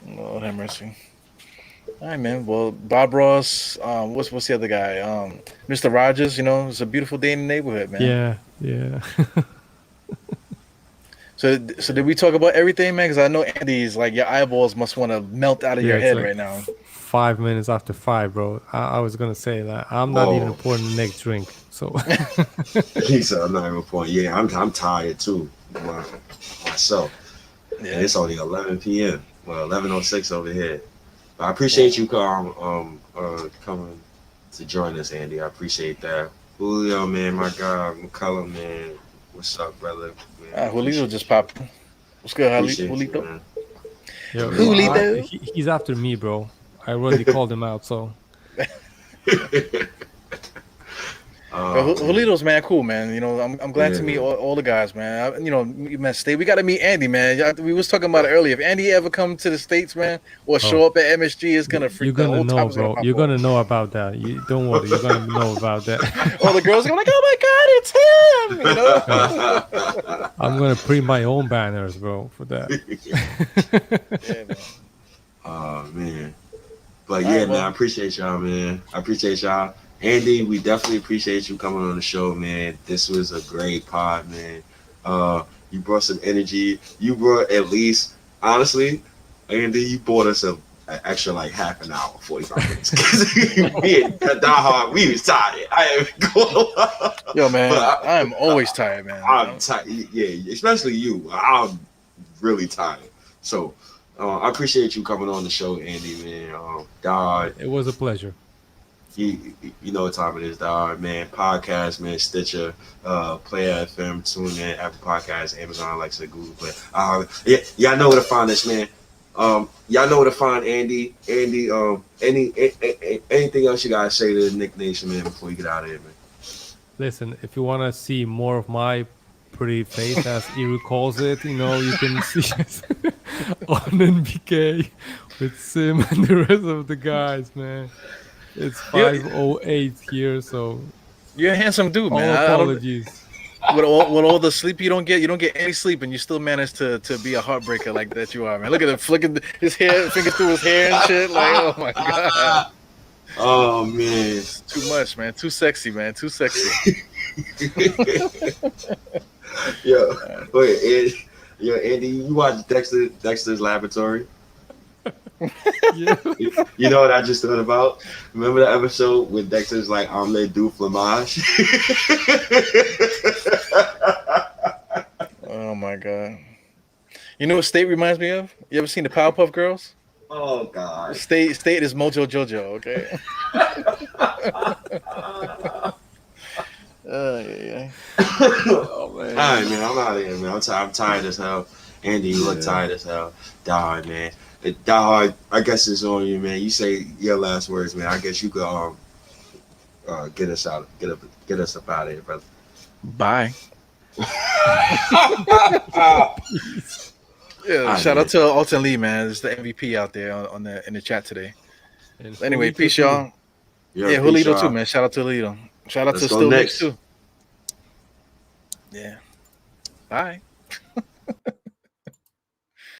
Lord have mercy. All right, man. Well, Bob Ross. What's the other guy? Mr. Rogers. It's a beautiful day in the neighborhood, man. Yeah. So did we talk about everything, man? Because I know Andy's like your eyeballs must want to melt out of your head like right now. 5 minutes after 5, bro. I was gonna say that I'm not even pouring the next drink. So He said I'm not even pouring. Yeah, I'm tired too. Myself. Yeah, and it's only 11 p.m. Well, 11:06 over here. But I appreciate you coming to join us, Andy. I appreciate that. Julio, man, my God, McCullum, man. What's up, brother? Julio just popped. What's good, Julio? Julio. He's after me, bro. I already called him out, so. Julio's man, cool, man. I'm glad to meet all the guys, man. Man, stay. We got to meet Andy, man. We was talking about it earlier. If Andy ever come to the States, man, or show up at MSG, it's gonna freak. You're gonna know, bro. You're gonna know about that. Don't worry. You're gonna know about that. All the girls are like, "Oh my God, it's him!" I'm gonna print my own banners, bro, for that. Yeah, man. Oh man. But yeah, man, I appreciate y'all, man. I appreciate y'all. Andy, we definitely appreciate you coming on the show, man. This was a great pod, man. You brought some energy. You brought at least, honestly, Andy, you brought us an extra like half an hour, 45 minutes. Me and Diehard, we was tired. I ain't going. Yo, man, I'm always tired, man. I'm tired. Yeah, especially you. I'm really tired. So I appreciate you coming on the show, Andy, man. Diehard. It was a pleasure. You know what time it is, dog, man. Podcast, man. Stitcher, Player FM, TuneIn, Apple Podcasts, Amazon, Alexa, Google Play. Y'all know where to find us, man. Y'all know where to find Andy. Andy, anything else you gotta say to the Knick Nation, man, before you get out of here, man? Listen, if you wanna see more of my pretty face, as Eru calls it, you can see it on NBK with Sim and the rest of the guys, man. It's 5:08 here, so you're a handsome dude, man. Apologies. With all the sleep you don't get any sleep, and you still manage to be a heartbreaker like that you are, man. Look at him flicking his hair, fingers through his hair and shit. Like, oh my God. Oh man, it's too much, man. Too sexy, man. Too sexy. Wait, Andy, you watch Dexter's Laboratory? Yeah. You know what I just thought about? Remember the episode with Dexter's like omelette du fromage? Oh my God. You know what State reminds me of? You ever seen the Powerpuff Girls? Oh God. State is Mojo Jojo, okay? Yeah. Oh man. All right, man. I'm out of here, man. I'm tired as hell. Andy, you look tired as hell. Diehard, man. Diehard, I guess it's on you, man. You say your last words, man. I guess you could get us out, get us up out of here, brother. Bye. Shout out to Alton Lee, man. It's the MVP out there in the chat today. Anyway, peace, y'all. Yeah, Julio too, man. Shout out to Julio. Shout out to Still Knicks too. Yeah. Bye.